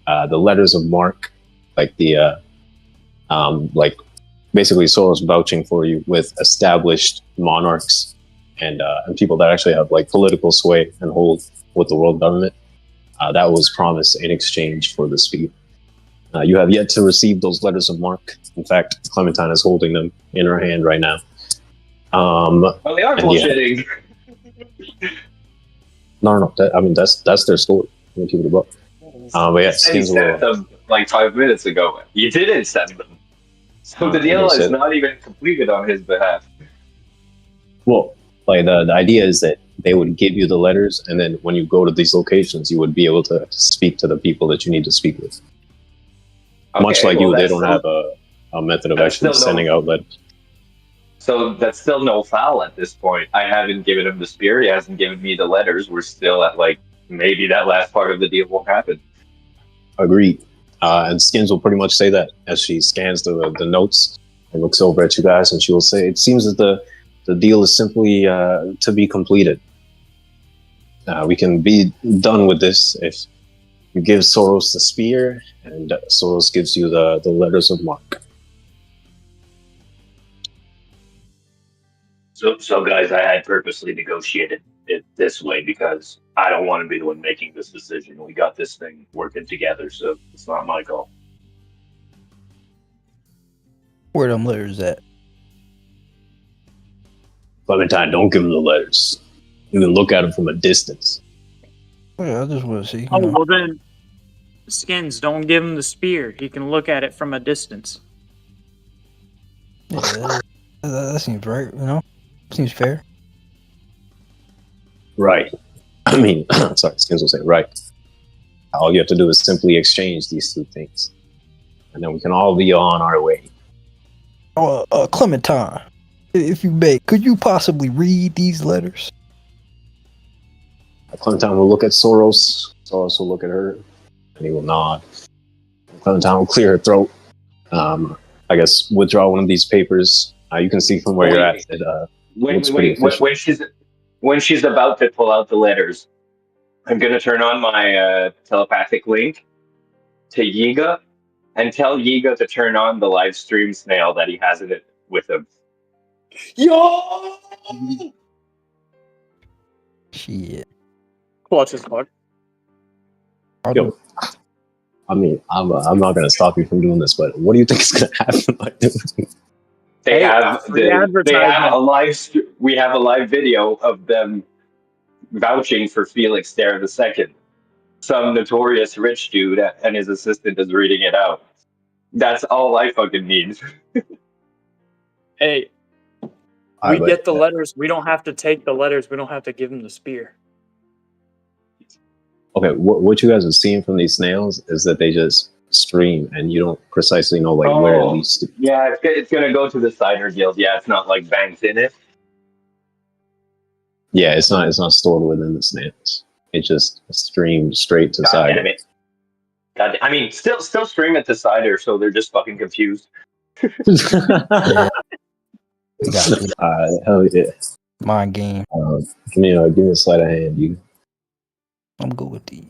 the letters of mark, like the like basically Soros vouching for you with established monarchs and people that actually have like political sway and hold with the world government. That was promised in exchange for the speed. You have yet to receive those letters of marque. In fact, Clementine is holding them in her hand right now. Well, they are bullshitting. Yeah. No. That's their story. I'm gonna keep it above. But yeah, Skins sent them like 5 minutes ago. You didn't send them. So the deal is not even completed on his behalf. Well, like the idea is that they would give you the letters, and then when you go to these locations, you would be able to speak to the people that you need to speak with. Okay, much like you, they don't have a method of actually sending out letters. So that's still no foul at this point. I haven't given him the spear. He hasn't given me the letters. We're still at like maybe that last part of the deal won't happen. Agreed. And Skins will pretty much say that as she scans the notes and looks over at you guys, and she will say, "It seems that the deal is simply to be completed. We can be done with this if you give Soros the spear, and Soros gives you the letters of marque." So guys, I had purposely negotiated it this way because I don't want to be the one making this decision. We got this thing working together, so it's not my call. Where them letters at? Clementine, don't give him the letters. You can look at them from a distance. Yeah, I just want to see. Oh, well then, Skins, don't give him the spear. He can look at it from a distance. Yeah, that seems right, Seems fair. Right. I mean, sorry, Skins will say, right. All you have to do is simply exchange these two things. And then we can all be on our way. Clementine, if you may, could you possibly read these letters? Clementine will look at Soros. Soros will look at her, and he will nod. Clementine will clear her throat. I guess withdraw one of these papers. You can see from where you're at that when she's about to pull out the letters, I'm gonna turn on my telepathic link to Yiga and tell Yiga to turn on the live stream snail that he has in it with him. Yo! Shit. Clutch his card. Yo, I mean, I'm not gonna stop you from doing this, but what do you think is gonna happen by doing this? They have a live. We have a live video of them vouching for Felix there II. Some notorious rich dude and his assistant is reading it out. That's all I fucking need. Hey, we get the letters. We don't have to take the letters. We don't have to give him the spear. Okay, what you guys are seeing from these snails is that they just stream, and you don't precisely know where it leads to. Yeah, it's gonna go to the cider guild. Yeah, it's not like banked in it. Yeah, it's not stored within the snails. It just streamed straight to cider. Damn it. God, I mean, still stream it to cider, so they're just fucking confused. Yeah. Hell yeah. Mind game. Give me a sleight of hand, you. I'm good with these.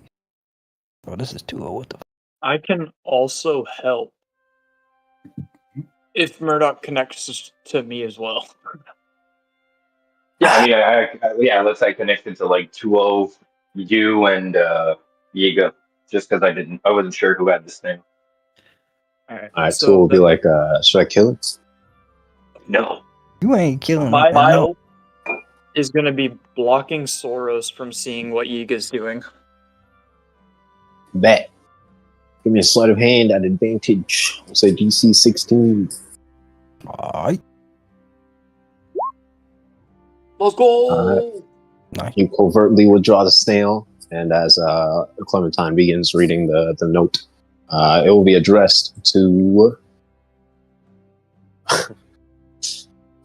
Oh, this is 2-0. What the? I can also help if Murdoch connects to me as well. Yeah, I mean, it looks like connected to 2-0, you and Yiga, just because I wasn't sure who had this name. Alright, so we'll be like, should I kill it? No. You ain't killing My him. No. hope is going to be blocking Soros from seeing what Yiga's doing. Bet. Give me a sleight of hand at advantage. I'll say DC 16. Alright. Let's go! Nice. You covertly withdraw the snail, and as Clementine begins reading the note, it will be addressed to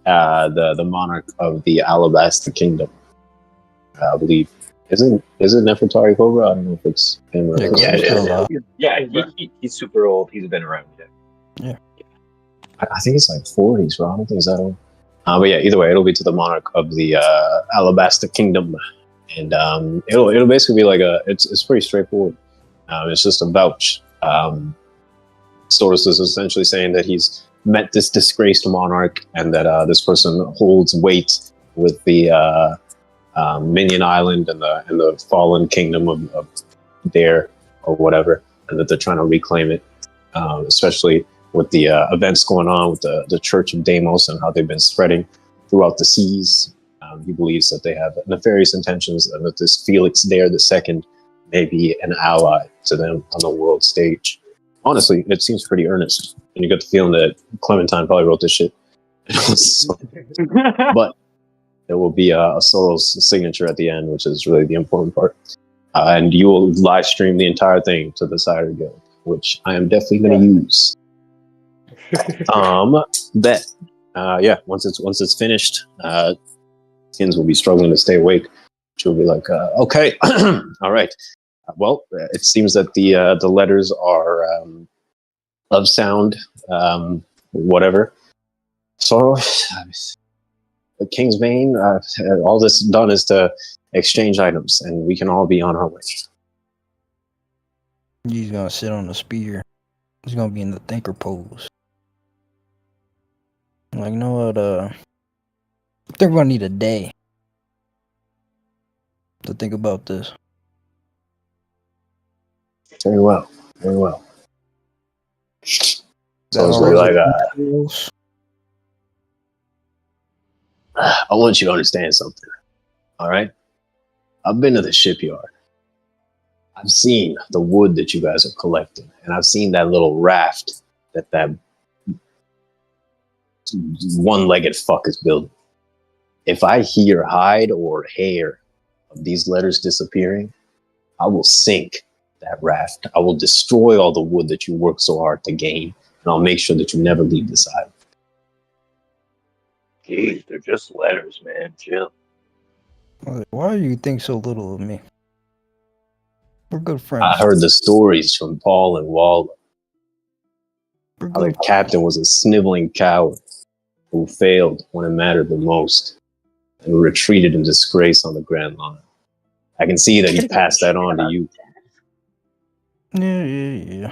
the monarch of the Alabaster Kingdom. I believe. Is it Nefertari Cobra? I don't know if it's him or He's super old. He's been around. Yeah. I think it's like 40s, bro. I don't think it's that old. But yeah, either way, it'll be to the monarch of the Alabaster Kingdom, and it'll basically be like it's pretty straightforward. It's just a vouch. Storos is essentially saying that he's met this disgraced monarch, and that this person holds weight with the Minion Island and the fallen kingdom of Dare or whatever, and that they're trying to reclaim it, especially with the events going on with the Church of Deimos and how they've been spreading throughout the seas. He believes that they have nefarious intentions and that this Felix Dare II may be an ally to them on the world stage. Honestly, it seems pretty earnest, and you get the feeling that Clementine probably wrote this shit. But there will be a Soros signature at the end, which is really the important part. And you will live stream the entire thing to the Cider Guild, which I am definitely going to use. Once it's finished, Skins will be struggling to stay awake. She'll be like, okay, all right. Well, it seems that the letters are of sound, whatever. So, the King's Bane, all this done is to exchange items, and we can all be on our way. He's gonna sit on the spear. He's gonna be in the thinker pose. Like, you know what? I think we're gonna need a day to think about this. Very well. Very well. So it's all like, rules? I want you to understand something. All right? I've been to the shipyard. I've seen the wood that you guys are collecting, and I've seen that little raft that one-legged fuck is building. If I hear hide or hair of these letters disappearing, I will sink that raft. I will destroy all the wood that you work so hard to gain, and I'll make sure that you never leave this island. Jeez, they're just letters, man. Chill. Why do you think so little of me? We're good friends. I heard the stories from Paul and Waller. How the captain was a sniveling coward who failed when it mattered the most and retreated in disgrace on the Grand Line. I can see that he passed that on to you. Yeah.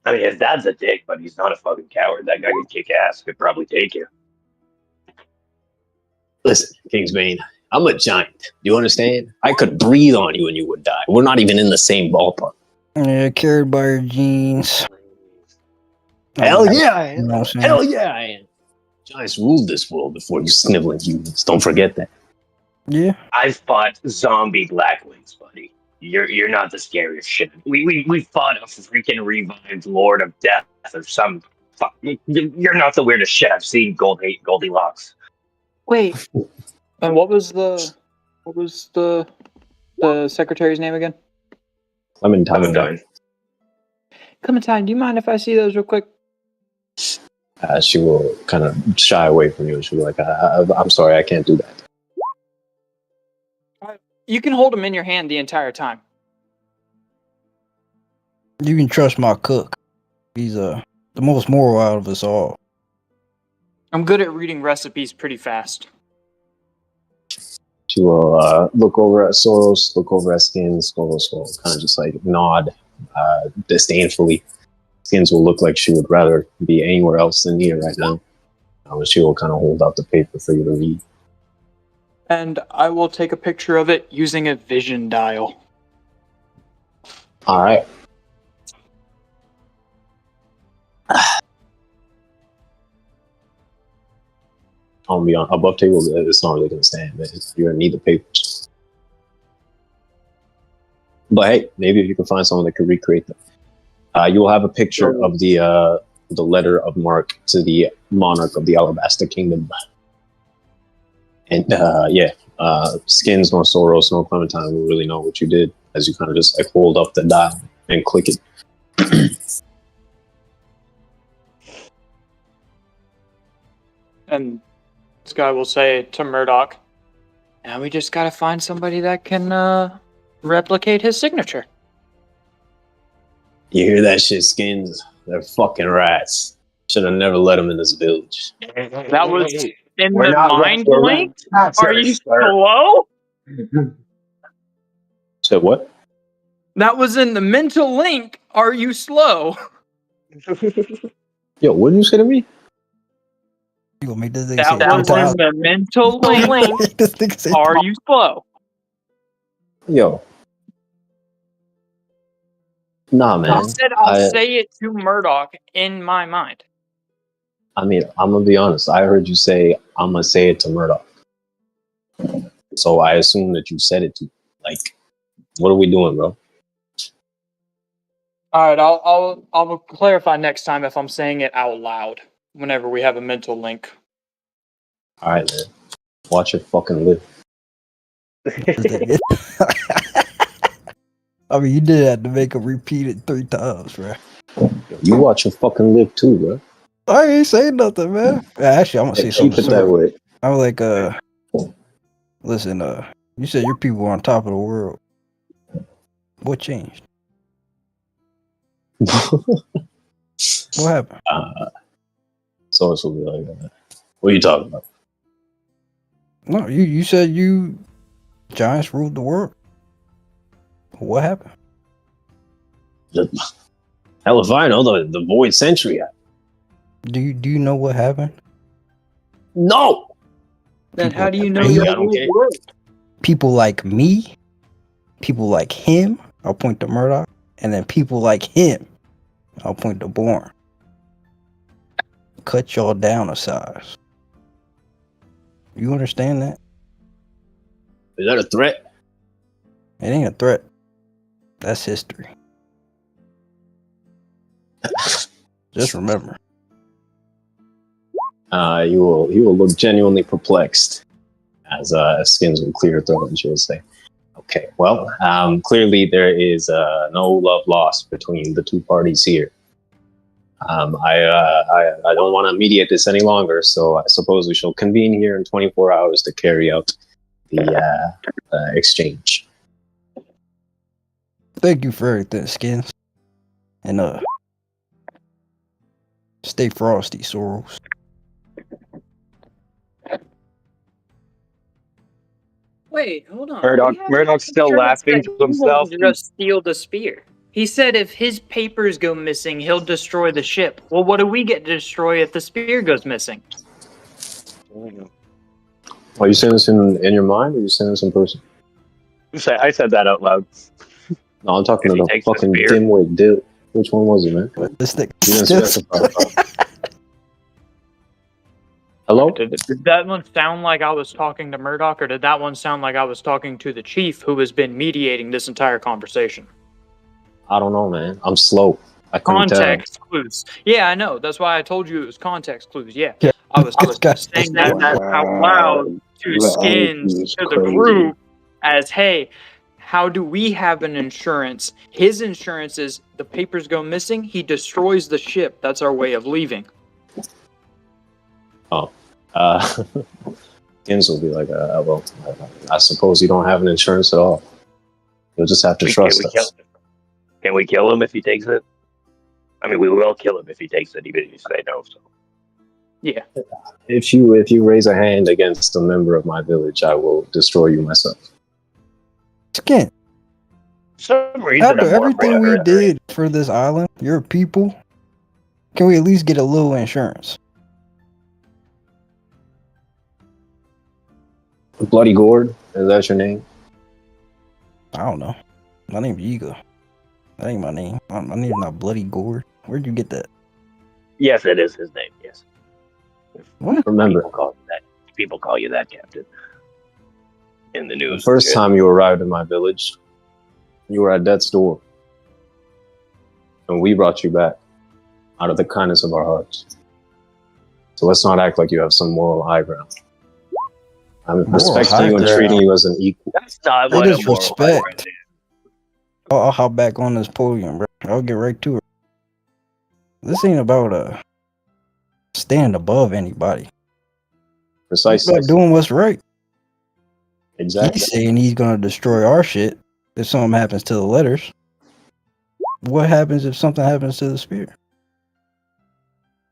I mean, his dad's a dick, but he's not a fucking coward. That guy could kick ass. Could probably take you. Listen, Kingsbane, I'm a giant. Do you understand? I could breathe on you and you would die. We're not even in the same ballpark. Yeah, carried by your genes. Hell yeah, I am. You know what I'm saying? Hell yeah, I am. Giants ruled this world before you sniveling humans. Don't forget that. Yeah. I've fought zombie Blackwings, buddy. You're not the scariest shit. We fought a freaking revived Lord of Death or some fuck. You're not the weirdest shit I've seen. Goldilocks. Wait. And what was the secretary's name again? Clementine. Clementine, do you mind if I see those real quick? She will kind of shy away from you. She'll be like, I'm sorry, I can't do that. You can hold them in your hand the entire time. You can trust my cook. He's the most moral out of us all. I'm good at reading recipes pretty fast. She will look over at Soros, look over at Skins, Soros will kind of just like nod disdainfully. Skins will look like she would rather be anywhere else than here right now. She will kind of hold out the paper for you to read. And I will take a picture of it using a vision dial. All right. I'm gonna be on above table. It's not really gonna stand, man. You're gonna need the papers. But hey, maybe if you can find someone that could recreate them, you will have a picture of the letter of marque to the monarch of the Alabasta Kingdom. And Skins, no Soros, no Clementine will really know what you did as you kind of just like hold up the dial and click it. And this guy will say to Murdoch, now we just gotta find somebody that can replicate his signature. You hear that shit, Skins? They're fucking rats. Should have never let them in this village. That was in We're the not mind we're link? not Are you sir. slow? So what? That was in the mental link. Are you slow? Yo, what did you say to me? You gonna make this nigga That say it was 3 in times? the mental link. This nigga say Are you slow? Yo. Nah, man. I said I'll say it to Murdoch in my mind. I mean, I'm gonna be honest. I heard you say I'm gonna say it to Murdoch, so I assume that you said it to. Like, what are we doing, bro? All right, I'll clarify next time if I'm saying it out loud whenever we have a mental link. All right, man. Watch your fucking lip. I mean, you did have to make him repeat it 3 times, bro. You watch your fucking lip too, bro. I ain't saying nothing, man. Actually, I'm gonna say Keep something. it that way. I'm like, listen, you said your people were on top of the world. What changed? What happened? So it's will be like, what are you talking about? No, you said you giants ruled the world. What happened? Hell if I know, the Void Century. Do you know what happened? No. Then how do you know Me, your I don't care. word? People like me, people like him, I'll point to Murdoch, and then people like him, I'll point to Borne. Cut y'all down a size. You understand that? Is that a threat? It ain't a threat. That's history. Just remember. He will look genuinely perplexed as Skins will clear her throat, and she will say, "Okay, well, clearly there is no love lost between the two parties here. I don't want to mediate this any longer, so I suppose we shall convene here in 24 hours to carry out the exchange." Thank you for everything, Skins. And stay frosty, Soros. Wait, hold on. Murdoch's still laughing to himself. He won't just steal the spear. He said if his papers go missing, he'll destroy the ship. Well, what do we get to destroy if the spear goes missing? Are you saying this in your mind, or are you saying this in person? I said that out loud. No, I'm talking If to he the takes the fucking spear. dimwit Dill. Which one was it, man? This thing. You didn't specify. Hello? Did that one sound like I was talking to Murdoch, or did that one sound like I was talking to the chief who has been mediating this entire conversation? I don't know, man. I'm slow. I couldn't Context clues. Yeah, I know. That's why I told you it was context clues. Yeah. Yeah. I was saying that out loud to Skins, to the group, as, hey, how do we have an insurance? His insurance is the papers go missing, he destroys the ship. That's our way of leaving. Oh. Skins will be like, well, I suppose you don't have an insurance at all. You'll just have to trust us. Can we kill him if he takes it? I mean, we will kill him if he takes it, even if you say no. So. Yeah. If you raise a hand against a member of my village, I will destroy you myself. Skin. For some reason, After I'm more everything we afraid- did for this island, your people, can we at least get a little insurance? Bloody Gourd, is that your name? I don't know. My name's Yiga. That ain't my name. My name's not Bloody Gourd. Where'd you get that? Yes, it is his name. Yes. What? Remember, People call him that. people call you that, Captain. In the news. The first time you arrived in my village, you were at death's door. And we brought you back out of the kindness of our hearts. So let's not act like you have some moral high ground. I'm respecting you and treating you as an equal. That's not what a moral high ground is. I'll hop back on this podium, bro. I'll get right to it. This ain't about stand above anybody. Precisely. It's about doing what's right. Exactly. He's saying he's gonna destroy our shit if something happens to the letters. What happens if something happens to the spear?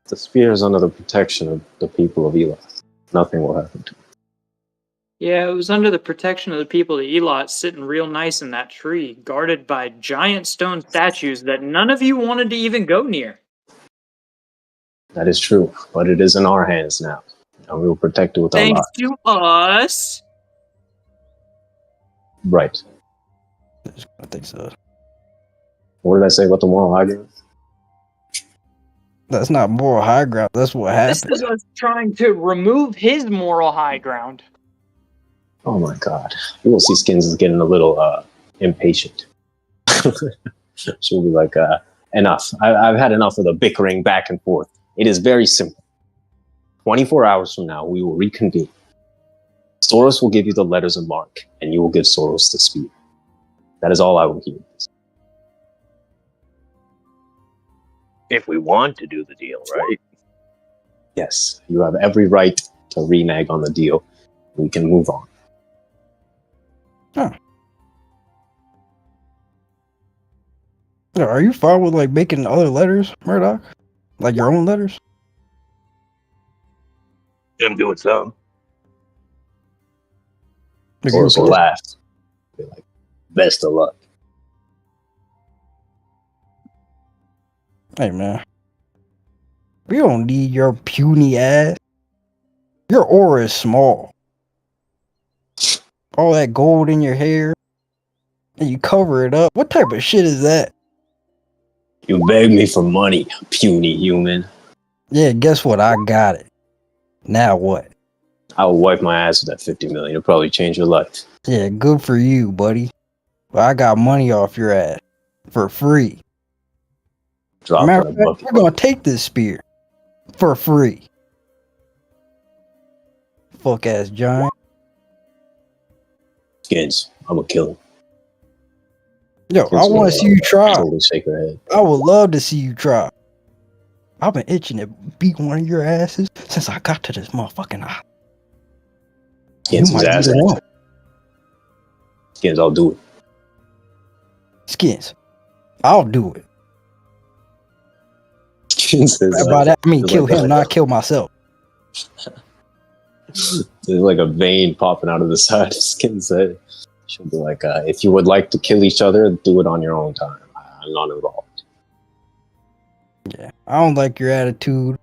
The spear is under the protection of the people of Elat. Nothing will happen to it. Yeah, it was under the protection of the people of Elat, sitting real nice in that tree, guarded by giant stone statues that none of you wanted to even go near. That is true, but it is in our hands now, and we will protect it with our lives. Thanks to us. Right. I think so. What did I say about the moral high ground? That's not moral high ground. That's what happened. This is us trying to remove his moral high ground. Oh my god. You will see Skins is getting a little impatient. She'll be like, enough. I've had enough of the bickering back and forth. It is very simple. 24 hours from now, we will reconvene. Soros will give you the letters of marque, and you will give Soros the spear. That is all I will hear. If we want to do the deal, right? Yes, you have every right to renege on the deal. We can move on. Huh. Are you fine with like making other letters, Murdoch? Like your own letters? I'm doing some. Soros will laugh. Be like, best of luck. Hey man, we don't need your puny ass. Your aura is small. All that gold in your hair, and you cover it up. What type of shit is that? You beg me for money, puny human. Yeah, guess what? I got it. Now what? I will wipe my ass with that 50 million. It'll probably change your life. Yeah, good for you, buddy. But I got money off your ass for free. Matter of fact, we're gonna take this spear for free. Fuck ass giant. Skins, I'm gonna kill him. Yo, I want to see you try. Totally shake her head. I would love to see you try. I've been itching to beat one of your asses since I got to this motherfucking island. Skins his ass. Skins, I'll do it. Skins, I'll do it. Skins says, by that I mean kill him, not kill myself. There's like a vein popping out of the side of Skins' head. She'll be like, if you would like to kill each other, do it on your own time. I'm not involved. Yeah, I don't like your attitude.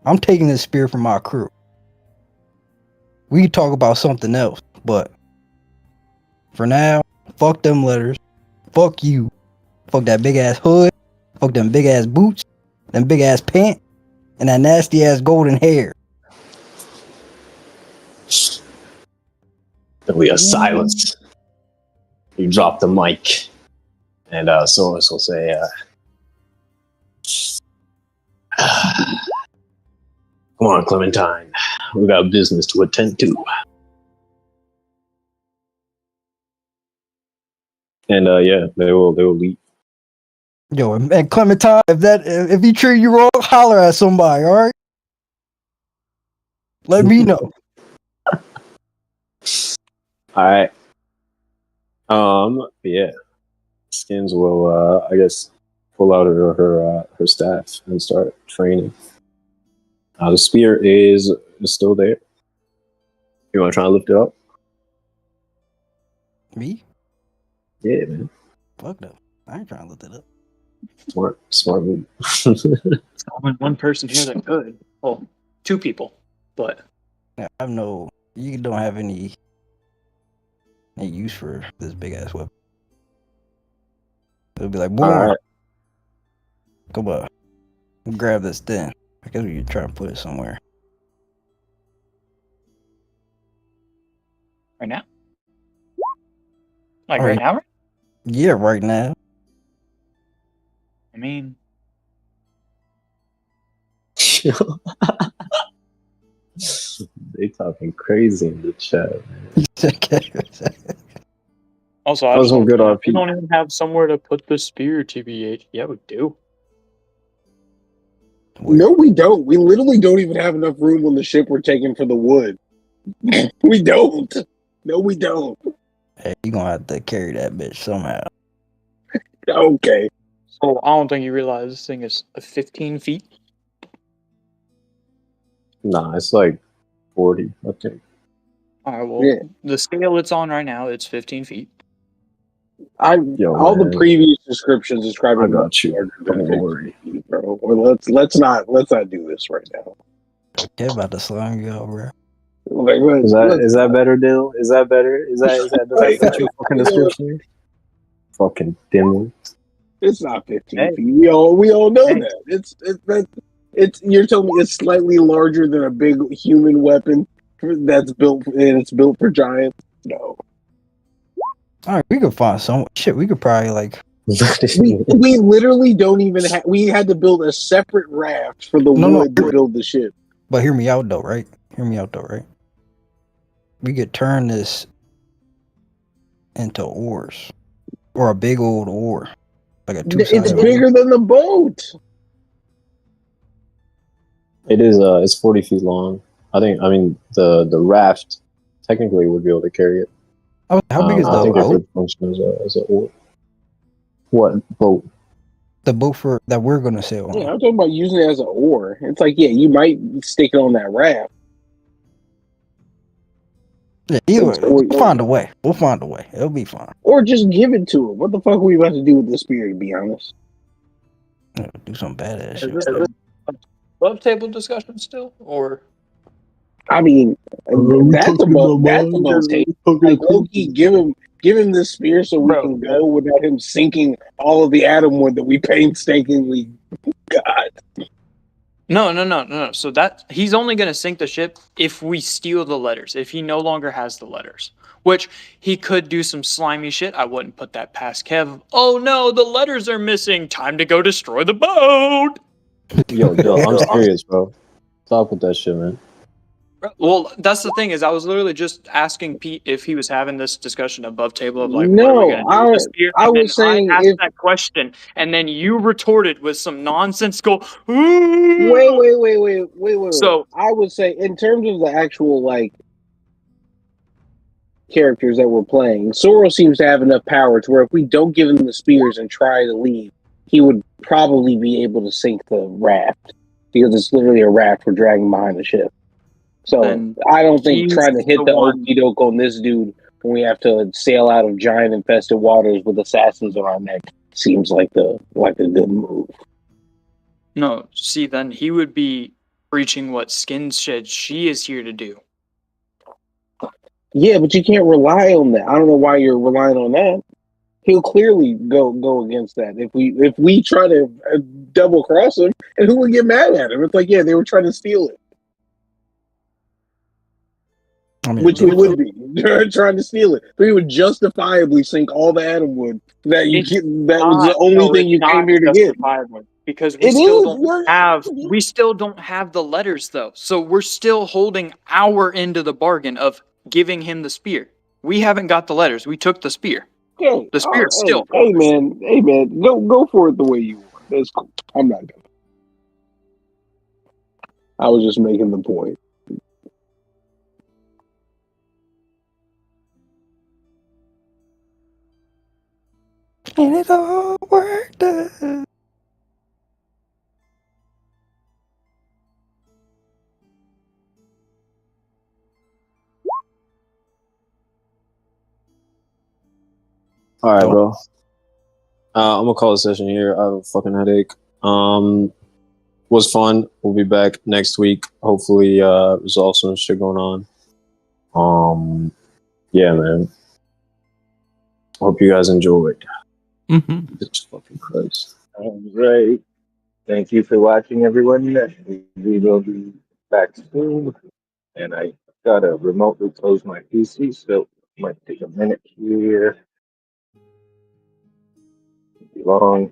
I'm taking this spear from my crew. We can talk about something else, but for now, fuck them letters. Fuck you. Fuck that big ass hood. Fuck them big ass boots. Them big ass pants. And that nasty ass golden hair. There'll be a silence. You drop the mic. And Soros will say, come on, Clementine. We got business to attend to. And yeah, they will leave. Yo, and Clementine, if he treat you wrong, holler at somebody, all right? Let me know. All right. Yeah. Skins will, I guess, pull out her staff and start training. The spear is still there. You want to try and lift it up? Me? Yeah, man. Fuck no. I ain't trying to lift it up. Smart move. There's only one person here that could. Well, two people, but yeah, I have no. You don't have any use for this big ass weapon. It'll be like, boy, right. Come on, grab this thing. I guess we could try and put it somewhere. Right now? Like right now? Yeah, right now. I mean, They talking crazy in the chat. also, I That was just some want good to know, RP. we don't even have somewhere to put the spear, TBH. Yeah, we do. No, we don't. We literally don't even have enough room on the ship we're taking for the wood. We don't. No, we don't. Hey, you gonna have to carry that bitch somehow. Okay. So I don't think you realize this thing is 15 feet. Nah, it's like 40, I think. All right, well, the scale it's on right now, it's 15 feet. All the previous descriptions describe it. I got you. Larger than Don't worry, bro. Or let's not do this right now. They're about to slime you out, bro. Like, is that better, Dill? Is that better? Does that fit your fucking description? Fucking dimmy. It's not 15 feet. We all know that. It's you're telling me it's slightly larger than a big human weapon that's built for giants? No. All right, we could find some shit. We could probably like. we literally don't even have. We had to build a separate raft for the wood to build the ship. But hear me out though, right? We could turn this into oars, or a big old oar, like a two-sided. It's bigger than the boat. It is. It's 40 feet long. I mean, the raft technically would be able to carry it. How big is the I think boat? it could function as a oar. What boat? The boat that we're gonna sail on. Yeah, I'm talking about using it as an oar. It's like, yeah, you might stick it on that raft. Yeah, either way, we'll find a way. It'll be fine. Or just give it to him. What the fuck are we about to do with this spear, to be honest? Yeah, do some badass Is shit. this a above table discussion still? Or I mean, that's above table. Like, low-key, give him this spear so we can go without him sinking all of the atom wood that we painstakingly got. No. So that he's only going to sink the ship if we steal the letters. If he no longer has the letters, which he could do some slimy shit. I wouldn't put that past Kev. Oh no, the letters are missing. Time to go destroy the boat. Yo, I'm serious, bro. Stop with that shit, man. Well, that's the thing is, I was literally just asking Pete if he was having this discussion above table of like, No, what are we gonna do with this beer? I And was then saying I asked if that question, and then you retorted with some nonsensical. Wait. So I would say, in terms of the actual like characters that we're playing, Sorrel seems to have enough power to where if we don't give him the spears and try to leave, he would probably be able to sink the raft because it's literally a raft we're dragging behind the ship. So I don't think trying to hit the okie doke on this dude when we have to sail out of giant infested waters with assassins on our neck seems like a good move. no, see, then he would be breaching what Skin said she is here to do. Yeah, but you can't rely on that. I don't know why you're relying on that. He'll clearly go against that if we try to double cross him, and who would get mad at him? It's like, yeah, they were trying to steal it. I mean, which we would be trying to steal it, but he would justifiably sink all the atom wood that was the only thing you came here to get. Because we still don't have the letters though, so we're still holding our end of the bargain of giving him the spear. We haven't got the letters. We took the spear. Okay, the spear still. Hey man, go for it the way you want. That's cool. I'm not gonna. I was just making the point. And it all worked out. All right, bro. I'm gonna call the session here. I have a fucking headache. Was fun. We'll be back next week. Hopefully, resolve some shit going on. Yeah, man. Hope you guys enjoyed. Jesus fucking Christ. All right. Thank you for watching, everyone. We will be back soon. And I Gotta remotely close my PC, so might take a minute here. Be long.